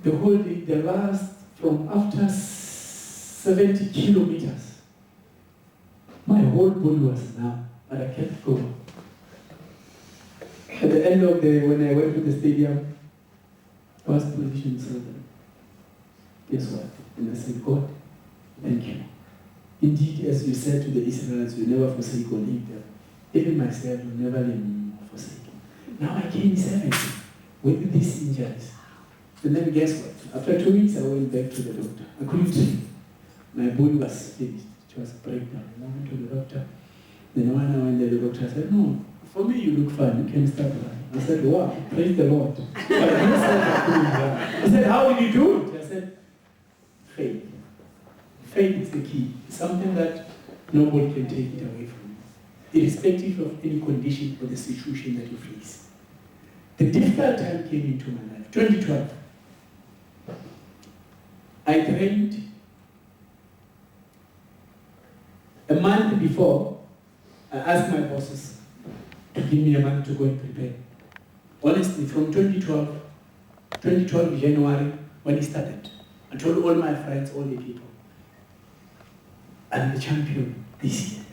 The whole day, the last, from after 70 kilometers, my whole body was numb, but I kept going. At the end of when I went to the stadium, I was positioned 7. Guess what? And I said, God, thank you. Indeed, as you said to the Israelites, you never forsake or leave them. Even myself, you never leave me or forsake me. Now I came 70 with these injuries. And then guess what? After 2 weeks, I went back to the doctor. I couldn't train. My body was finished. It was a breakdown. I went to the doctor. Then when I went there, the doctor said, no, for me you look fine. You can start running. I said, wow, praise the Lord. But I didn't start running. He said, how did you do it? I said, faith. Faith is the key. It's something that nobody can take it away from you, irrespective of any condition or the situation that you face. The difficult time came into my life, 2012. I trained a month before. I asked my bosses to give me a month to go and prepare. Honestly, from 2012 January, when it started, I told all my friends, all the people, I'm the champion this year.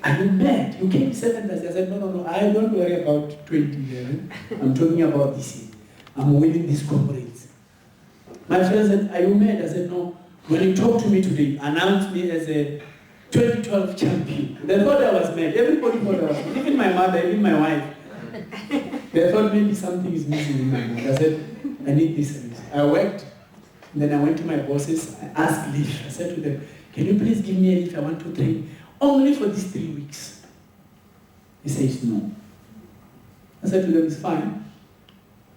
Are you mad? You came 7th. I said, no, I don't worry about 2011. I'm talking about this year. I'm winning these Comrades. My friends said, are you mad? I said, no. When you talk to me today, announce me as a 2012 champion. They thought I was mad. Everybody thought I was mad. Even my mother, even my wife. They thought maybe something is missing in my mind. I said, I need this service. I worked. Then I went to my bosses. I asked leave. I said to them, can you please give me a leave? I want to train only for these 3 weeks. He says no. I said to them, it's fine.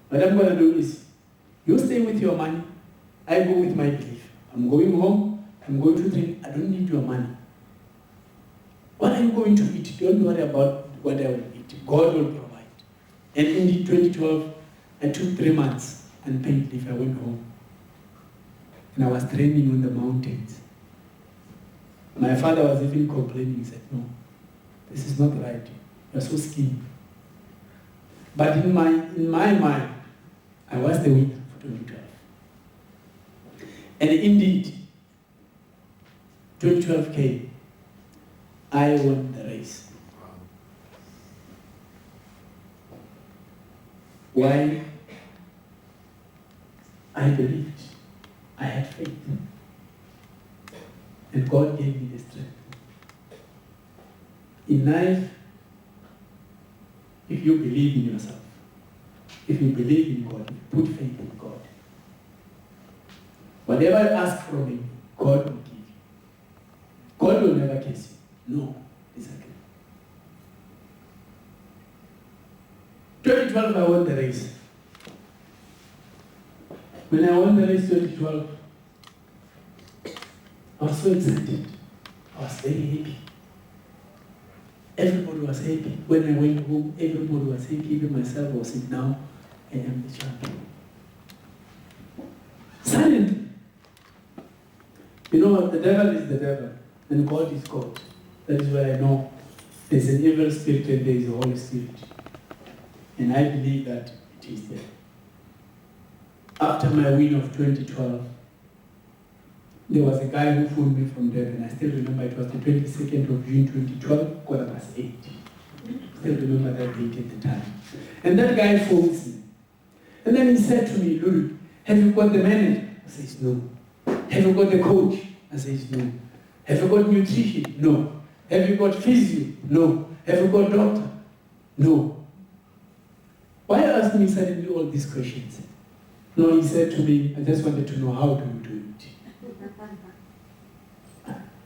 What I'm going to do is, you stay with your money. I go with my belief. I'm going home. I'm going to train. I don't need your money. What are you going to eat? Don't worry about what I will eat. God will provide. And indeed, 2012, I took 3 months unpaid leave. I went home. And I was training on the mountains. My father was even complaining. He said, no, this is not right. You're so skinny. But in my mind, I was the winner for 2012. And indeed, 2012 came. I won the race. Why? I believed. I had faith. And God gave me the strength. In life, if you believe in yourself, if you believe in God, if you put faith in God, whatever you ask from Him, God will give you. God will never curse you. No, exactly. 2012, I won the race. When I won the race 2012, I was so excited. I was very happy. Everybody was happy. When I went home, everybody was happy. Even myself was saying, now I am the champion. Silently. You know what? The devil is the devil, and God is God. That is where I know there's an evil spirit and there is a Holy Spirit. And I believe that it is there. After my win of 2012, there was a guy who phoned me from Durban. I still remember it was the 22nd of June 2012, 8:15. Still remember that date at the time. And that guy phones me. And then he said to me, Ludwick, have you got the manager? I says, no. Have you got the coach? I says, no. Have you got nutrition? No. Have you got physio? No. Have you got doctor? No. Why ask me suddenly all these questions? No, he said to me, I just wanted to know how do you do it.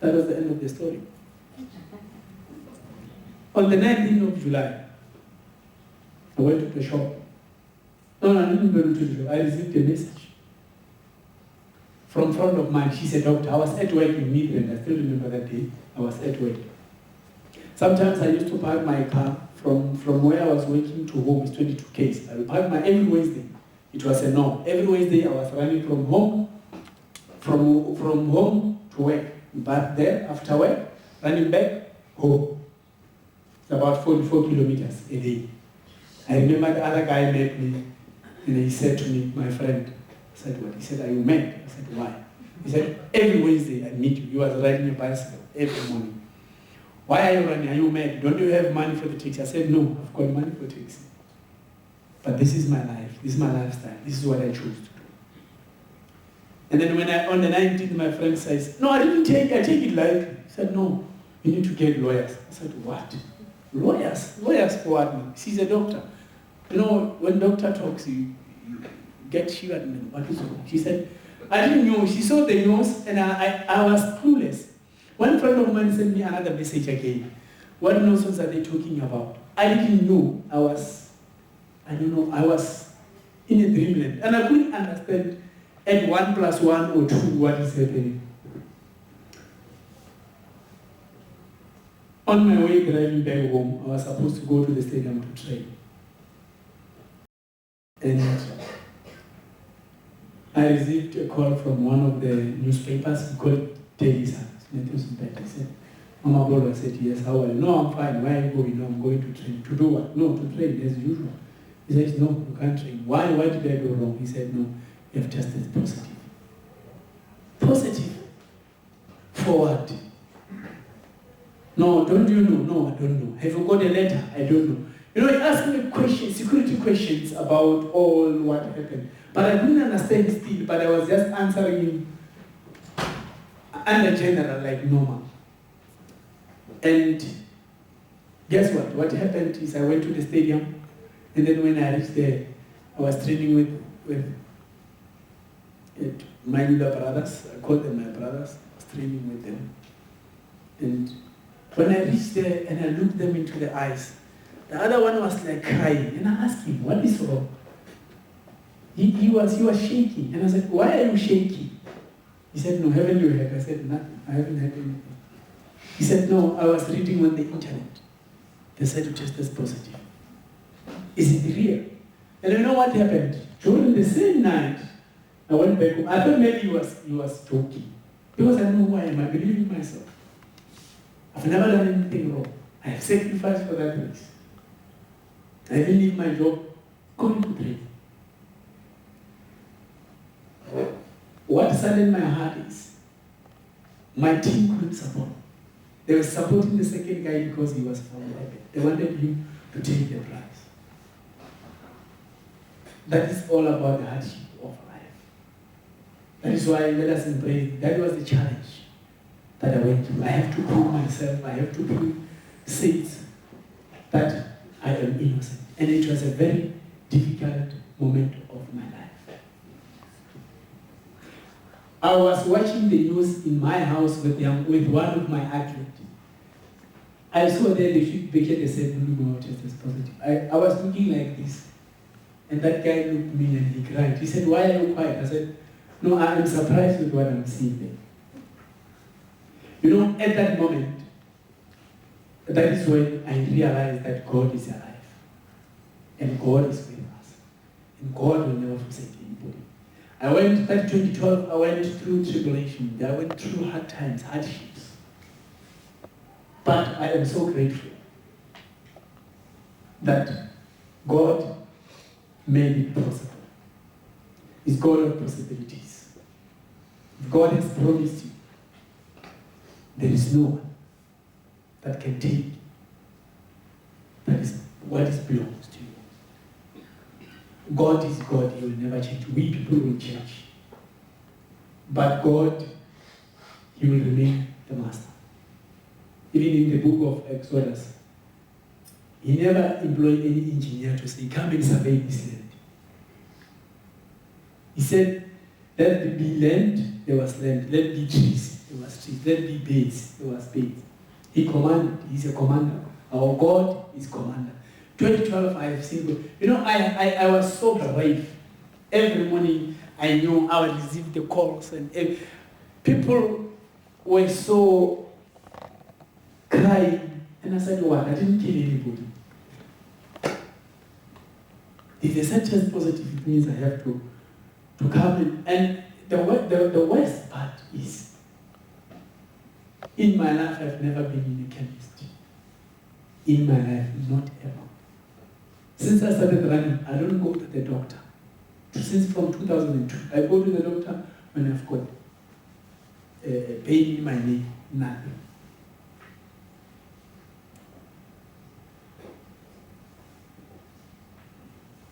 That was the end of the story. On the 19th of July, I went to the shop. No, I didn't go to the shop. I received a message from a friend of mine. She said, "Doctor, I was at work in Midrand." I still remember that day. I was at work. Sometimes I used to park my car from where I was working to home. It's 22 km. I would park my every Wednesday. It was a norm. Every Wednesday I was running from home to work. But there, after work, running back home. It's about 44 kilometers a day. I remember the other guy met me and he said to me, my friend, I said, what? He said, "Are you mad?" I said, "Why?" He said, "Every Wednesday I meet you." He was riding a bicycle every morning. "Why are you running? Are you mad? Don't you have money for the taxi?" I said, "No, I've got money for taxi. But this is my life. This is my lifestyle. This is what I chose to do." And then when on the 19th, my friend says, "No, I take it lightly." I said, "No, you need to get lawyers." I said, "What? Lawyers? Lawyers for what?" She's a doctor. You know, when doctor talks, you get shivered. What is wrong? She said, "I didn't know." She saw the news and I was clueless. One friend of mine sent me another message again. What nonsense are they talking about? I didn't know. I was in a dreamland. And I couldn't understand at 1 + 1 or 2 what is happening. On my way driving back home, I was supposed to go to the stadium to train. And I received a call from one of the newspapers called Daily Sun. He said, "Mamabola." I said, "Yes, how are you?" "No, I'm fine. Where are you going?" "No, I'm going to train." "To do what?" "No, to train as usual." He said, "No, you can't train." "Why did I go wrong?" He said, "No, you have tested positive." "Positive? For what?" "No, don't you know?" "No, I don't know." "Have you got a letter?" "I don't know." You know, he asked me questions, security questions about all what happened. But I couldn't understand still, but I was just answering him under general, like normal. And guess what? What happened is I went to the stadium, and then when I reached there, I was training with my little brothers. I called them my brothers. I was training with them. And when I reached there and I looked them into the eyes, the other one was like crying. And I asked him, "What is wrong?" He was shaking. And I said, "Why are you shaking?" He said, "No, haven't you heard?" I said, "Nothing. I haven't heard anything." He said, "No, I was reading on the internet. They said you tested positive. Is it real?" And you know what happened? During the same night, I went back home. I thought maybe he was joking. Because I don't know why am I believing myself. I've never done anything wrong. I have sacrificed for that race. I didn't leave my job, going to train. What saddened my heart is my team couldn't support. They were supporting the second guy because he was from the Lebanon. They wanted him to take the prize. That is all about the hardship of life. That is why let us embrace. That was the challenge that I went through. I have to prove myself. I have to prove saints that I am innocent. And it was a very difficult moment of my life. I was watching the news in my house with one of my athletes. I saw there the picture, they said, "No, test is positive." I was looking like this. And that guy looked at me and he cried. He said, "Why are you quiet?" I said, "No, I am surprised with what I'm seeing there." You know, at that moment, that is when I realized that God is alive. And God is with us. And God will never forsake anybody. That 2012, I went through tribulation. I went through hard times, hardships. But I am so grateful that God made it possible. He's God of possibilities. If God has promised you, there is no one that can take that is what belongs to you. God is God, He will never change. We people will change. But God, He will remain the master. Even in the book of Exodus, He never employed any engineer to say, "Come and survey this land." He said, "Let there be land," there was land. "Let be trees," there was trees. "Let be birds," there was birds. He commanded, He's a commander. Our God is commander. 2012, I have seen, I was so brave. Every morning, I knew I would receive the calls, and people were so crying. And I said, what? I didn't kill anybody. If there's such as positive, it means I have to come in. And the worst part is, in my life, I've never been in a chemist. In my life, not ever. Since I started running, I don't go to the doctor. Since from 2002, I go to the doctor when I've got pain in my knee, nothing.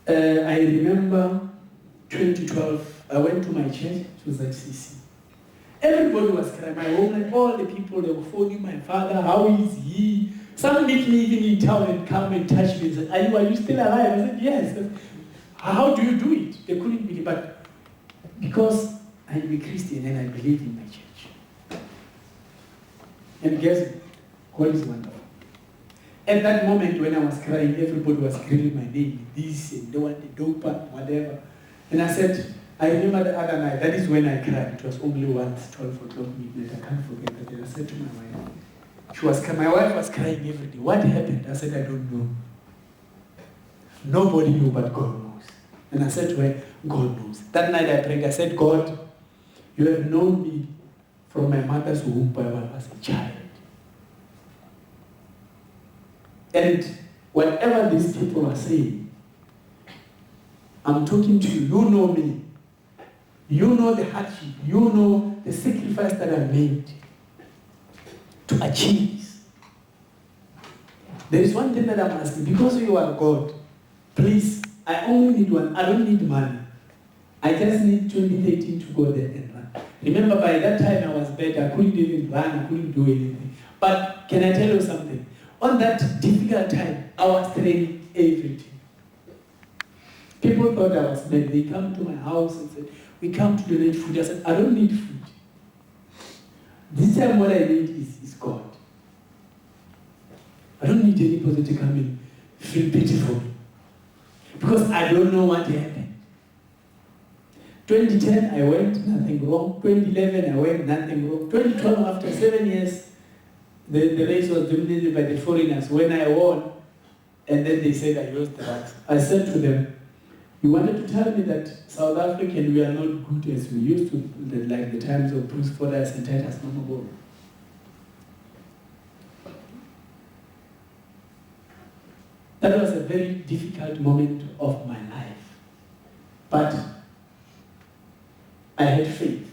I remember 2012, I went to my church, it was at CC. Everybody was crying, my home, like all the people, they were phoning my father, how is he? Some meet me even in town and come and touch me and say, are you still alive? I said, yes. How do you do it? They couldn't believe, but because I'm a Christian and I believe in my church. And guess what? God is wonderful. At that moment when I was crying, everybody was screaming my name, this and they want the dope and whatever. And I said, I remember the other night, that is when I cried. It was only once, 12 o'clock midnight, I can't forget that. And I said to my wife, my wife was crying every day. What happened? I said, I don't know. Nobody knew but God knows. And I said to her, God knows. That night I prayed, I said, God, you have known me from my mother's womb when I was a child. And whatever these people are saying, I'm talking to you. You know me. You know the hardship. You know the sacrifice that I made to achieve this. There is one thing that I'm asking. Because you are God, please, I only need one. I don't need money. I just need 2013 to go there and run. Remember, by that time I was bad. I couldn't even run. I couldn't do anything. But can I tell you something? On that difficult time, I was training everything. People thought I was mad. They come to my house and said, we come to donate food. I said, I don't need food. This time what I need is God. I don't need anybody to come and feel pity for me. Because I don't know what happened. 2010, I went, nothing wrong. 2011, I went, nothing wrong. 2012, after 7 years, the race was dominated by the foreigners. When I won, and then they said I lost the race, I said to them, you wanted to tell me that South African, we are not good as we used to, like the times of Bruce Fordyce and Titus Mamabola. That was a very difficult moment of my life. But I had faith.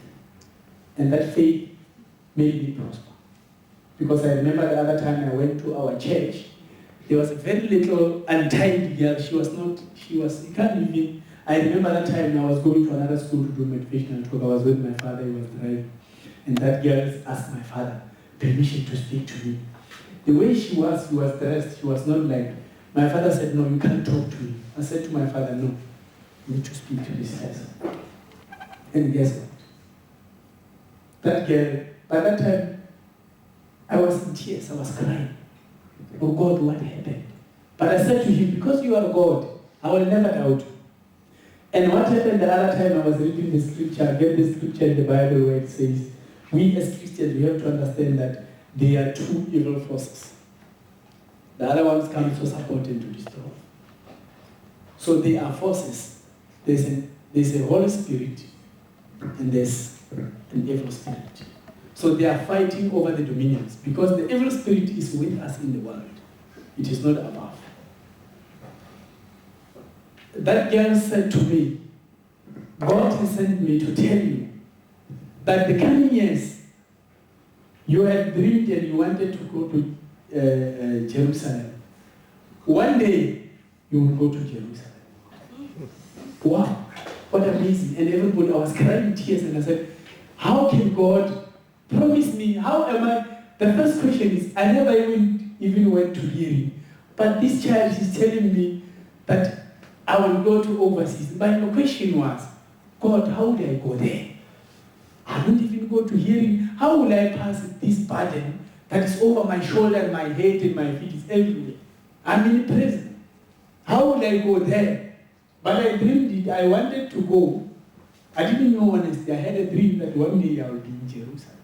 And that faith made me prosper. Because I remember the other time I went to our church, there was a very little untidy girl. You can't even, I remember that time I was going to another school to do motivational talk. I was with my father, he was driving. And that girl asked my father permission to speak to me. The way she was dressed, she was not like, my father said, no, you can't talk to me. I said to my father, no, you need to speak to this person. And guess what? That girl, by that time, I was in tears, I was crying. Oh God, what happened? But I said to him, because you are God, I will never doubt you. And what happened the other time I was reading the scripture, I get the scripture in the Bible where it says, we as Christians, we have to understand that there are two evil forces. The other ones come to support and to destroy. So there are forces. There's a Holy Spirit and there's an evil spirit. So they are fighting over the dominions because the evil spirit is with us in the world. It is not above. That girl said to me, God has sent me to tell you that the coming years you had dreamed and you wanted to go to Jerusalem. One day you will go to Jerusalem. Wow, what amazing. And everybody, I was crying in tears and I said, how can God promise me? How am I? The first question is, I never even went to hearing. But this child is telling me that I will go to overseas. But my question was, God, how would I go there? I don't even go to hearing. How will I pass this burden that is over my shoulder, my head, and my feet. It's everywhere. I'm in prison. How will I go there? But I dreamed it. I wanted to go. I didn't know honestly. I had a dream that one day I will be in Jerusalem.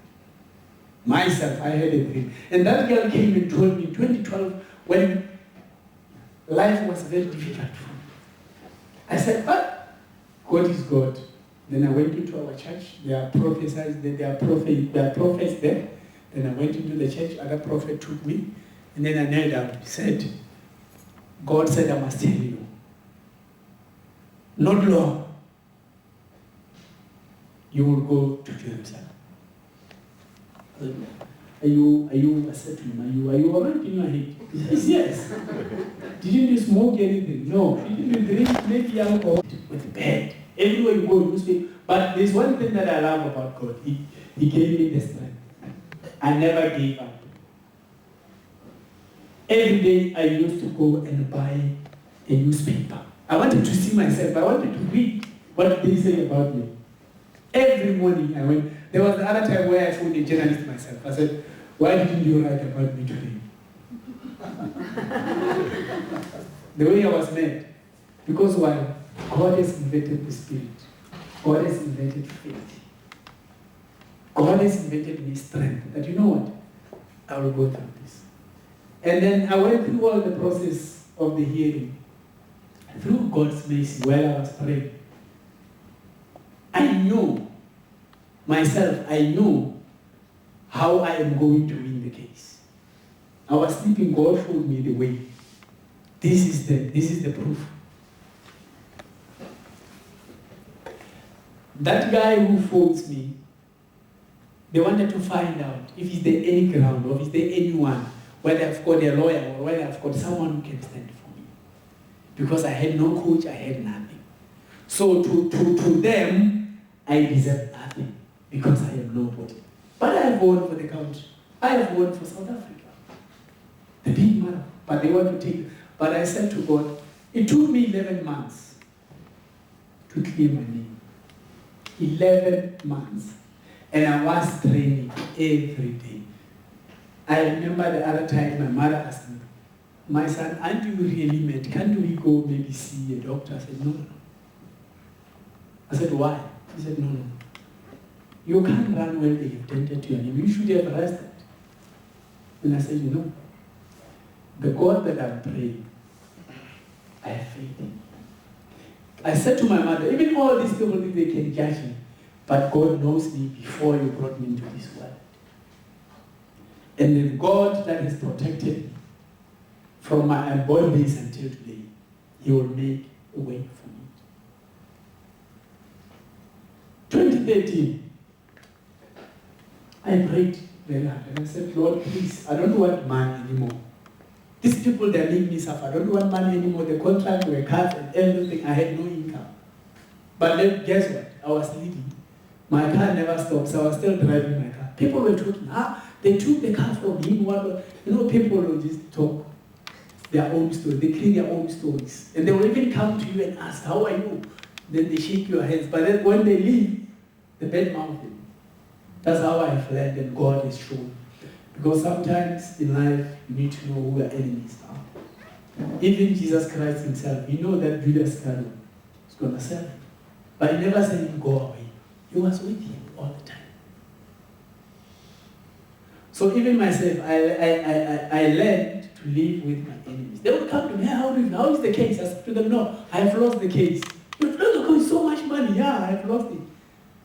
Myself, I had a dream. And that girl came and told me in 2012 when life was very difficult for me. I said, God is God. Then I went into our church. There are prophets there. Then I went into the church. Other prophet took me. And then I knelt down. He said, God said, I must tell you. Not long. You will go to Jerusalem. Are you, I said to him, are you all right in your head? He says, yes. Didn't you smoke anything? No. Didn't you drink maybe alcohol? With bed. Everywhere you go, you speak. But there's one thing that I love about God. He gave me the strength. I never gave up. Every day I used to go and buy a newspaper. I wanted to see myself. I wanted to read what they say about me. Every morning I went. There was the other time where I found a journalist myself. I said, why didn't you write about me today? The way I was made. Because why? God has invented the spirit. God has invented faith. God has invented me strength. That you know what? I will go through this. And then I went through all the process of the hearing. Through God's mercy, while I was praying, I knew myself, I knew how I am going to win the case. I was sleeping, God showed me the way. This is the proof. That guy who phones me, they wanted to find out if is there any ground or is there anyone, whether I've got a lawyer or whether I've got someone who can stand for me. Because I had no coach, I had nothing. So to them, I deserve nothing because I am nobody. But I have won for the country. I have won for South Africa. The big man. But they want to take. But I said to God, it took me 11 months to clear my name. 11 months. And I was training every day. I remember the other time my mother asked me, my son, aren't you really mad? Can't we go maybe see a doctor? I said, no. I said, why? He said, no. You can't run when they have dented to your name. You should have rested. And I said, no. The God that I'm praying, I have faith in. I said to my mother, even all these people think they can judge me, but God knows me before you brought me into this world. And then God that has protected me from my unborn days until today, He will make a way for me. 2013, I prayed very hard and I said, Lord, please, I don't want money anymore. These people, they make me suffer. I don't want money anymore. The contract were cut and everything. I had no income. But then, guess what? I was leading. My car never stopped, so I was still driving my car. People were talking, they took the car from him. People will just talk their own story. They create their own stories. And they will even come to you and ask, how are you? Then they shake your hands. But then when they leave, the bad mouthing. That's how I've learned and God is shown. Because sometimes in life, you need to know who your enemies are. Even Jesus Christ himself, you know that Judas Iscariot is going to sell him. But he never said him go away. He was with him all the time. So even myself, I learned to live with my enemies. They would come to me, how is the case? I said to them, no, I have lost the case. You've lost the case, so much money. Yeah, I have lost it.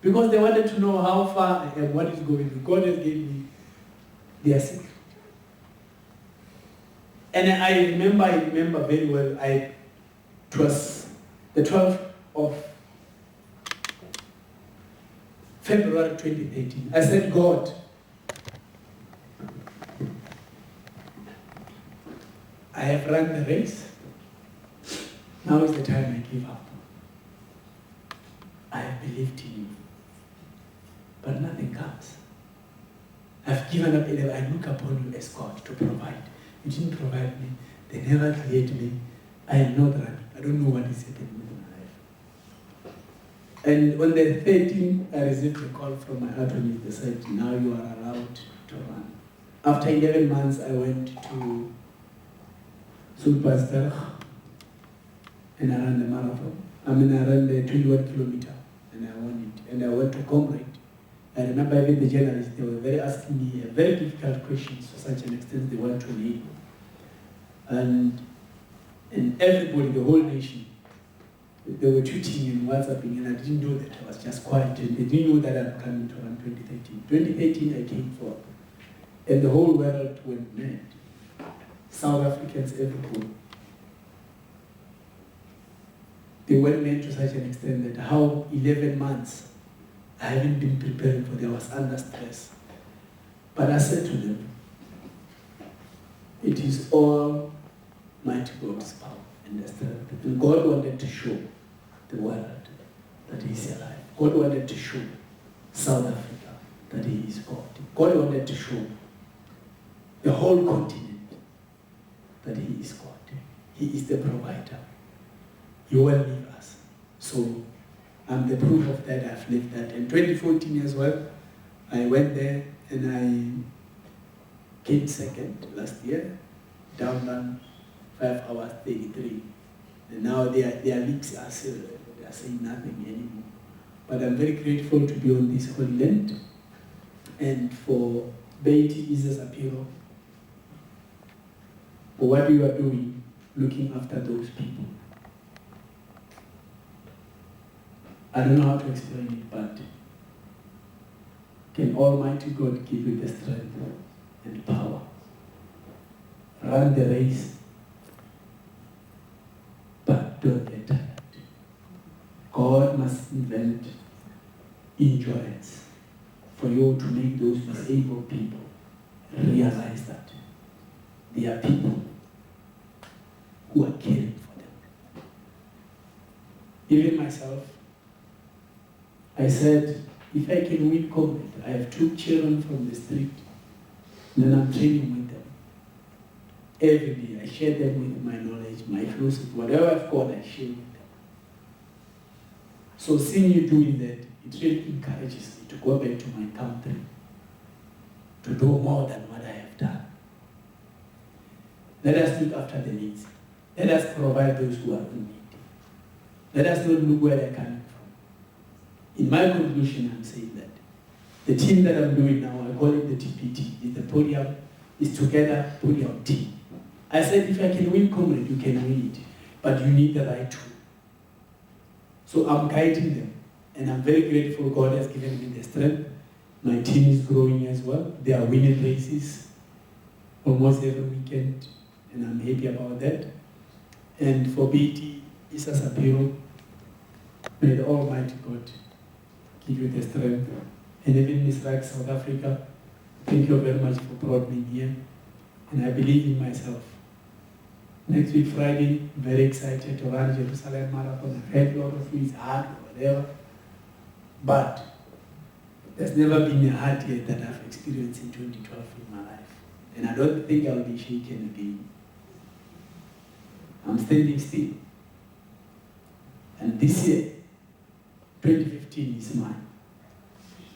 Because they wanted to know how far I am, what is going on. God has given me their secret. And I remember very well, it was the 12th of February 2018. I said, God, I have run the race. Now is the time I give up. I have believed in you. But nothing comes. I've given up, and I look upon you as God to provide. You didn't provide me. They never created me. I am not running. I don't know what is happening in my life. And on the 13th, I received a call from my attorney. They said, now you are allowed to run. After 11 months, I went to Sulpasberg and I ran the marathon. I ran the 21 kilometer and I won it. And I went to Comrades. I remember even the journalists, they were asking me very difficult questions to such an extent they want to leave. And everybody, the whole nation, they were tweeting and WhatsApping, and I didn't know that. I was just quiet, and they didn't know that I'm coming to run 2013. 2013, I came forward, and the whole world went mad. South Africans, everybody. They went mad to such an extent that how 11 months I haven't been preparing for them. I was under stress. But I said to them, it is all mighty God's power and strength. And God wanted to show the world that He is alive. God wanted to show South Africa that He is God. God wanted to show the whole continent that He is God. He is the provider. He will leave us. So I'm the proof of that. I've lived that. In 2014 as well, I went there and I came second last year, down run 5 hours 33. And now their leagues are saying nothing anymore. But I'm very grateful to be on this holy land and for Beatty Isis Apiro, for what you are doing, looking after those people. I don't know how to explain it, but can Almighty God give you the strength and power? Run the race, but don't get tired. God must invent endurance for you to make those disabled people realize that they are people who are caring for them. Even myself, I said, if I can win Comrades, I have 2 children from the street, then I'm training with them. Every day, I share them with my knowledge, my philosophy, whatever I've got, I share with them. So seeing you doing that, it really encourages me to go back to my country, to do more than what I have done. Let us look after the needs. Let us provide those who are in need. Let us not look where they're coming from. In my conclusion, I'm saying that the team that I'm doing now, I call it the TPT, is the podium, is together podium team. I said, if I can win Comrades, you can win it, but you need the right tool. So I'm guiding them, and I'm very grateful God has given me the strength. My team is growing as well. They are winning races almost every weekend, and I'm happy about that. And for BT, Issa Sapiro, may the Almighty God give you the strength. And even Miss Rag South Africa, thank you very much for brought me here. And I believe in myself. Next week, Friday, very excited to run Jerusalem Marathon. I've heard a lot of you, it's hard or whatever. But there's never been a hard year that I've experienced in 2012 in my life. And I don't think I'll be shaken again. I'm standing still. And this year, 2015 is mine.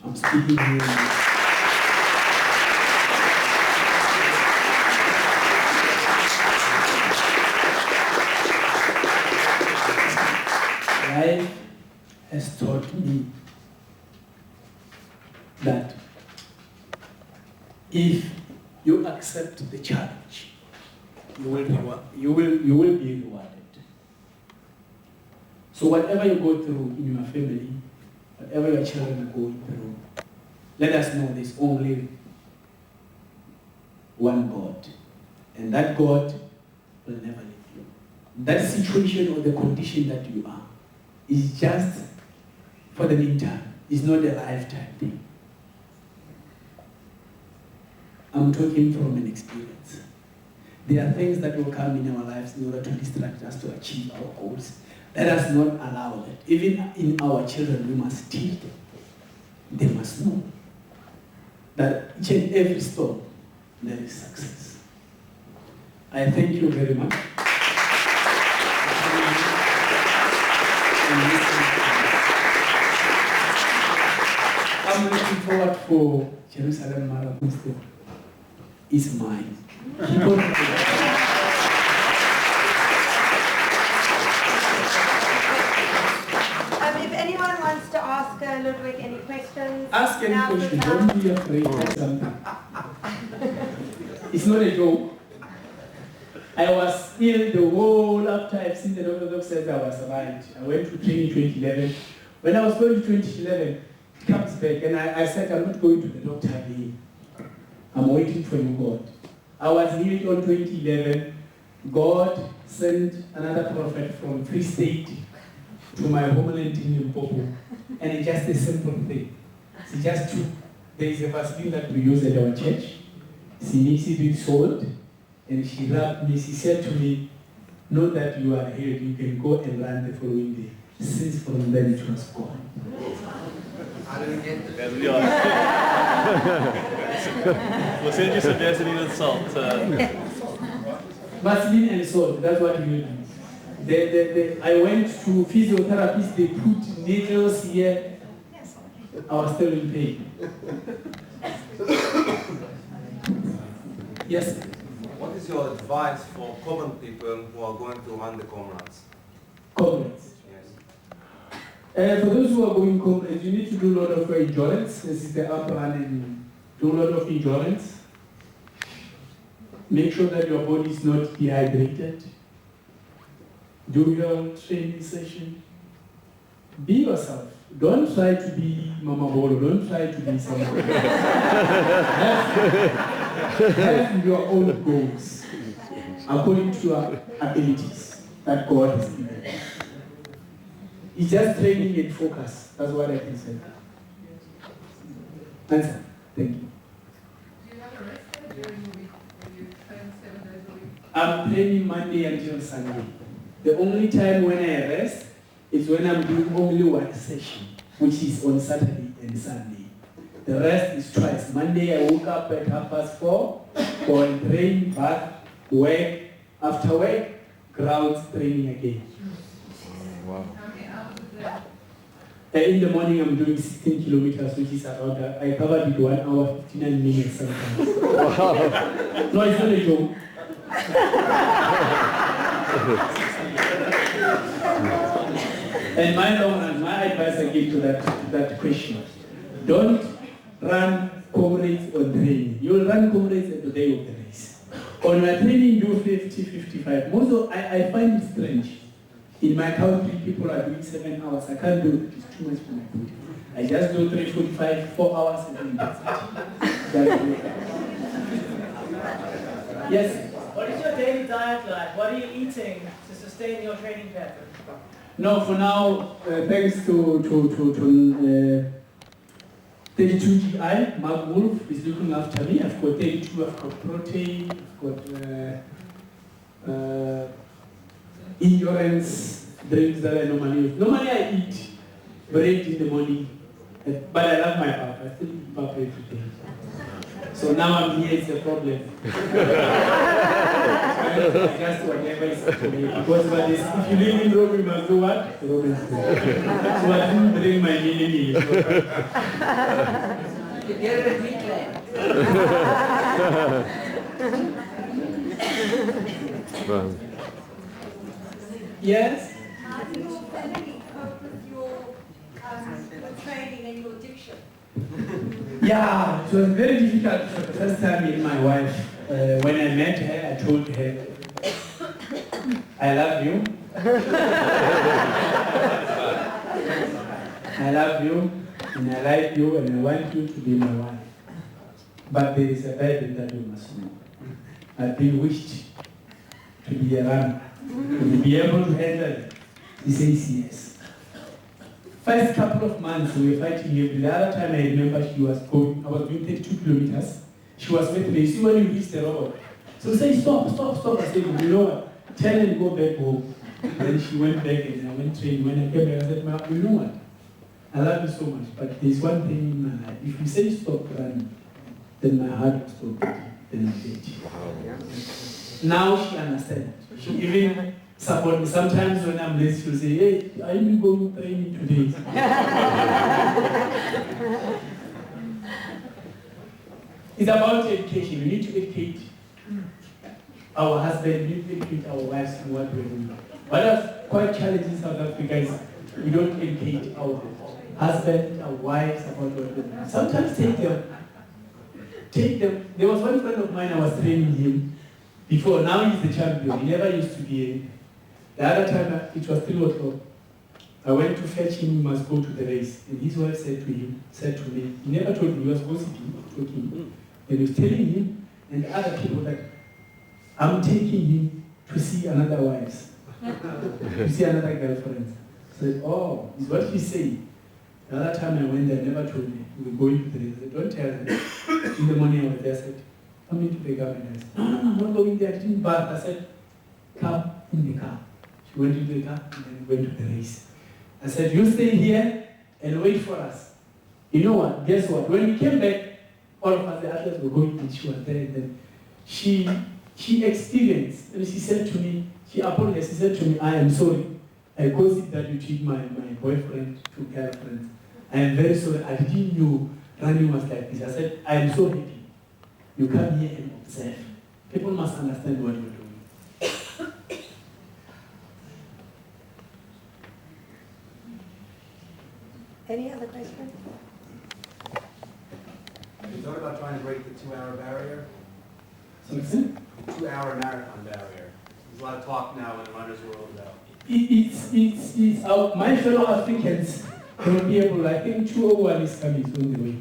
I'm speaking here. Life has taught me that if you accept the challenge, you will be rewarded. So whatever you go through in your family, whatever your children are going through, let us know there's only one God. And that God will never leave you. That situation or the condition that you are is just for the meantime. It's not a lifetime thing. I'm talking from an experience. There are things that will come in our lives in order to distract us to achieve our goals. Let us not allow that. Even in our children, we must teach them. They must know that each and every storm, there is success. I thank you very much. I'm looking forward for Jerusalem Marathon. is mine. People If anyone wants to ask Ludwick any questions, ask any now's the question, time. don't be afraid of something. It's not a joke. I was ill the whole after I've seen the doctor says I was right. I went to training 2011. When I was going to 2011, he comes back and I said, I'm not going to the doctor again. I'm waiting for you, God. I was healed on 2011. God sent another prophet from Free State to my homeland in Limpopo. And it's just a simple thing. She just took, there is a Vaseline that we use at our church. She mixed it with salt. And she rubbed me, she said to me, know that you are healed, you can go and run the following day. Since from then it was gone. I didn't get that. We'll send you some Vaseline and salt. Vaseline and salt, that's what you do. I went to physiotherapists, they put needles here. I was still in pain. Yes? What is your advice for common people who are going to run the Comrades? Comrades. Yes. For those who are going Comrades, you need to do a lot of endurance. This is the upper run and do a lot of endurance. Make sure that your body is not dehydrated. Do your training session. Be yourself. Don't try to be Mamabola. Don't try to be someone. Have your own goals according to your abilities that God has given you. It's just training and focus. That's what I can say. Answer. Thank you. Do you have a rest day during the week when you train 7 days a week? I'm training Monday until Sunday. The only time when I rest is when I'm doing only one session, which is on Saturday and Sunday. The rest is twice. Monday I woke up at 4:30, go and train, bath, work, after work, grounds training again. How many hours is that? In the morning I'm doing 16 kilometers, which is around, I covered it 1 hour, 59 minutes sometimes. No, it's not a joke. And my long run, my advice again to that question, don't run Comrades on training. You'll run Comrades at the day of the race. On my training, do 50, 55. Most of, I find it strange. In my country, people are doing 7 hours. I can't do it. It's too much for my body. I just do 3:45, 4 hours, and then that's it. Yes? What is your daily diet like? What are you eating to sustain your training pattern? No, for now, thanks to 32 GI, Mark Wolf is looking after me. I've got 32, I've got protein, I've got endurance drinks that I normally use. Normally I eat bread in the morning, but I love my pap. I still eat pap every day. So now I'm here, it's a problem. Just whatever is to me. Because if you live in Rome, you must do what? Rome is good. So I didn't bring my meaning. You get it at Wheatland. Yes? How do your family cope with your training and your addiction? Yeah, it was very difficult for the first time in my wife. When I met her, I told her, I love you. I love you, and I like you, and I want you to be my wife. But there is a burden that you must know. I've been wished to be a runner, to be able to handle it. He says yes. First couple of months we were fighting here. The other time I remember she was going, I was doing 32 kilometers. She was with me. You see when you reach the robot. So say stop. I said, you know what? Tell her to go back home. Then she went back and I went training. When I came back, I said, Ma, you know what? I love you so much, but there's one thing in my life. If you say stop running, then my heart will stop beating. Then I'm dead. Now she understands. She even support me. Sometimes when I'm late, she'll say, hey, are you going training today? It's about education. We need to educate our husbands, we need to educate our wives on what we're doing. What is quite challenging in South Africa is we don't educate our husbands, our wives about what we're doing. Sometimes take them. There was one friend of mine, I was training him before. Now he's the champion. He never used to be in. The other time, it was 3 o'clock. I went to fetch him, he must go to the race. And his wife said to me, he never told me, he was gossiping, talking. And he was telling him and the other people that I'm taking him to see another wife, to see another girlfriend. I said, oh, is what he said. The other time I went there, never told me. We were going to the race. I said, don't tell them. In the morning I was there, I said, come into the garden. I said, no, I'm not going there, I didn't bath. I said, come in the car. She went into the car and then went to the race. I said, you stay here and wait for us. You know what? Guess what? When we came back, all of us, the athletes were going and she was there. And then she experienced, and she said to me, she apologized. She said to me, I am sorry. I gossip that you treat my boyfriend to girlfriend. I am very sorry. I didn't know running was like this. I said, I am so happy. You come here and observe. People must understand what you're doing. Any other questions? Have you thought about trying to break the 2-hour barrier? Something? 2-hour marathon barrier. There's a lot of talk now in the runners' world about. My fellow Africans won't be able, I think 201 is coming on the way,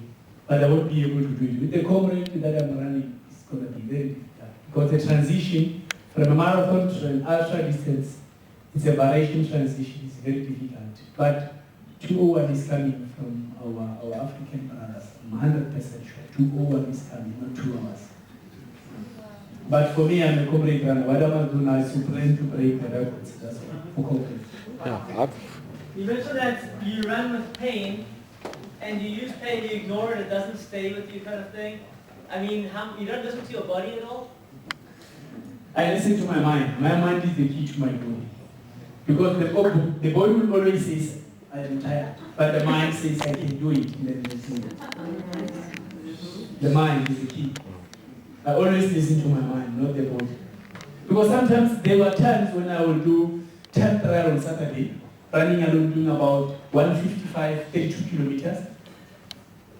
but I won't be able to do it. With the Comrades that I'm running, it's going to be very difficult. Because the transition from a marathon to an ultra distance, it's a variation transition, it's very difficult. But 201 is coming from our African brothers. I'm 100% sure 201 is coming, not 2 hours. But for me, I'm a Comrade runner. What am I doing now is to plan to break the records. That's for Comrades. Yeah, you mentioned that you run with pain, and you use pain, you ignore it, it doesn't stay with you kind of thing. I mean, you don't listen to your body at all? I listen to my mind. My mind is the key to my body. Because the body will always say, I am tired, but the mind says I can do it. The mind is the key. I always listen to my mind, not the body. Because sometimes there were times when I would do 10 trial on Saturday, running alone doing about 155, 32 kilometers.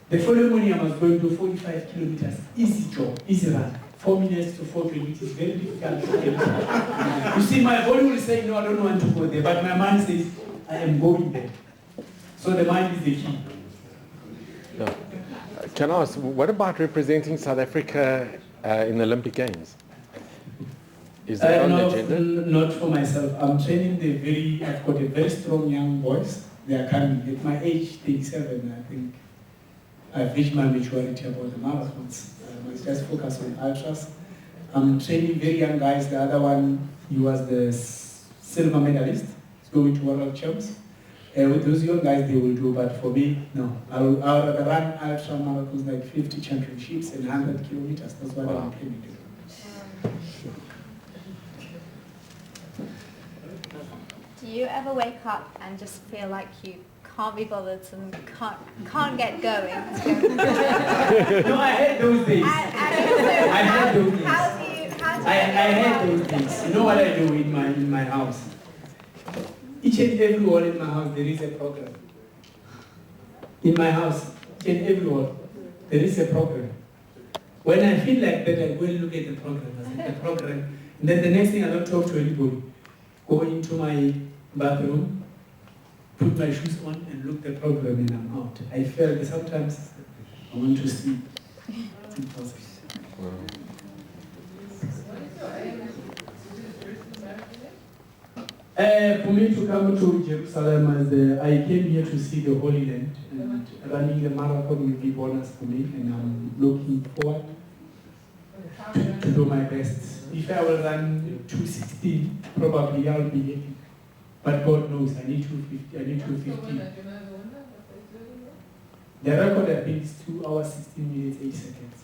The following morning I was going to 45 kilometers. Easy job, easy run. 4 minutes to 4 kilometers is very difficult. You see, my body will say, no, I don't want to go there, but my mind says, I am going there. So the mind is the key. Yeah. Can I ask, what about representing South Africa in the Olympic Games? Is that on the agenda? Not for myself. I'm training I've got a very strong young boys. They are coming. At my age, 37, I think I've reached my maturity about the marathons. I must just focus on ultras. I'm training very young guys. The other one, he was the silver medalist. He's going to World Champs. With those young guys, they will do, but for me, no. I'll run ultra marathons like 50 championships and 100 kilometers. That's what I'm planning to do. Do you ever wake up and just feel like you can't be bothered and can't get going? No, I had those days. I had those days. I had those days. You know what I do in my house? Each and every wall in my house, there is a program. In my house, each and every wall, there is a program. When I feel like that, I go and look at the program. I say, the program. And then the next thing, I don't talk to anybody. Go into my bathroom, put my shoes on, and look at the program, and I'm out. I feel that sometimes I want to sleep. It's impossible. Wow. For me to come to Jerusalem, I came here to see the Holy Land, and running the marathon will be bonus for me, and I'm looking forward to do my best. If I will run 2:16, probably I'll be happy. But God knows, I need 2:50. I need 2:15. The record I think is 2 hours, 16 minutes, 8 seconds.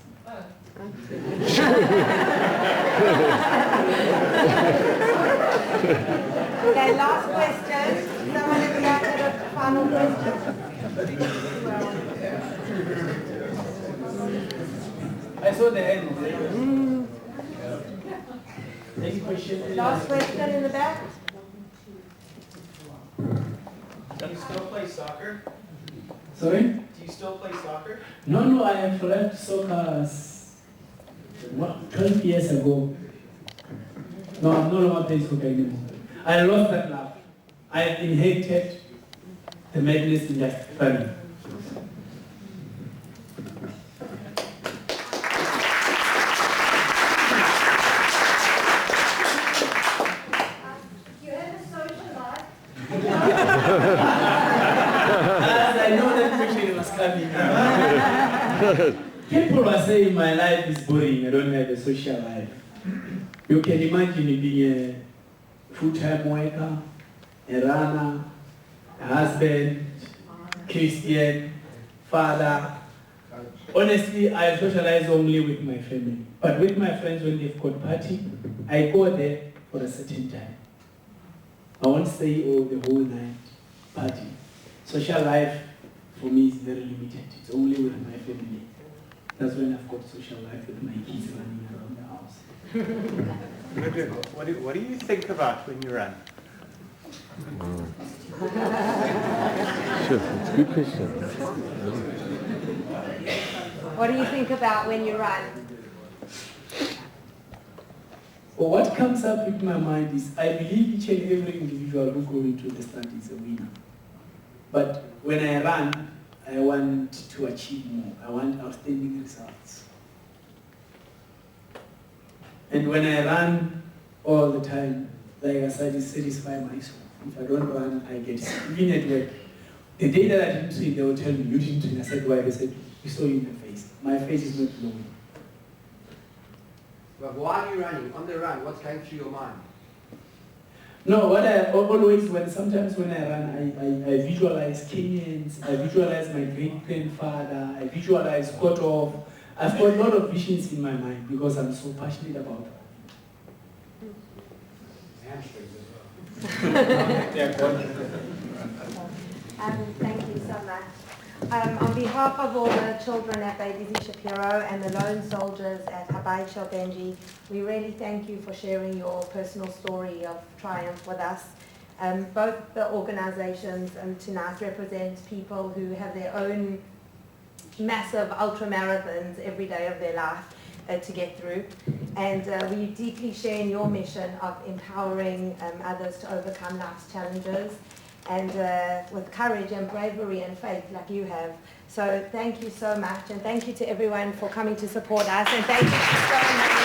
Okay, last question. Someone in the back had a final question. saw the hand. Any question? Last question in the back. Do you still play soccer? Sorry? Do you still play soccer? No, I have left soccer 12 years ago. No, I'm no longer playing soccer anymore. I lost that love. I have inherited the madness in that family. You have a social life. I know that question was coming. People are saying my life is boring, I don't have a social life. You can imagine being a full-time worker, a runner, a husband, Christian, father. Honestly, I socialize only with my family. But with my friends, when they've got party, I go there for a certain time. I won't stay all the whole night party. Social life for me is very limited. It's only with my family. That's when I've got social life with my kids running around the house. Ludwick, what do you think about when you run? Sure, it's a good question. What do you think about when you run? Well, what comes up in my mind is I believe each and every individual who goes into the stand is a winner. But when I run, I want to achieve more. I want outstanding results. And when I run all the time, like I said, I satisfy myself. If I don't run, I get sick. Even at work. The day that I didn't train, they will tell me, you didn't train. I said, why? They said, we saw you in the face. My face is not glowing. But why are you running? On the run, what's going through your mind? No, what I always, sometimes when I run, I visualize Kenyans, I visualize my great-grandfather, I visualize Kotov. I've got a lot of visions in my mind because I'm so passionate about it. Hamstrings as well. Thank you so much. On behalf of all the children at Baby Shapiro and the lone soldiers at Habai Benji, we really thank you for sharing your personal story of triumph with us. Both the organizations tonight represent people who have their own massive ultra marathons every day of their life to get through. And we deeply share in your mission of empowering others to overcome life's challenges, and with courage and bravery and faith like you have. So thank you so much, and thank you to everyone for coming to support us, and thank you so much.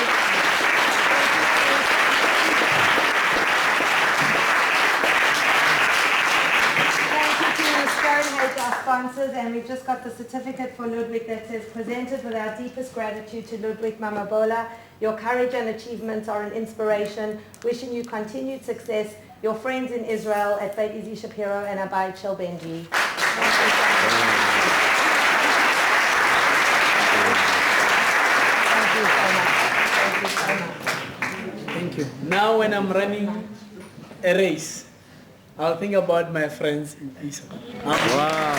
Our sponsors, and we've just got the certificate for Ludwick that says, presented with our deepest gratitude to Ludwick Mamabola. Your courage and achievements are an inspiration. Wishing you continued success. Your friends in Israel at Beit Izzy Shapiro and Abai Benji. Thank you. Now when I'm running a race, I'll think about my friends in Israel. Wow.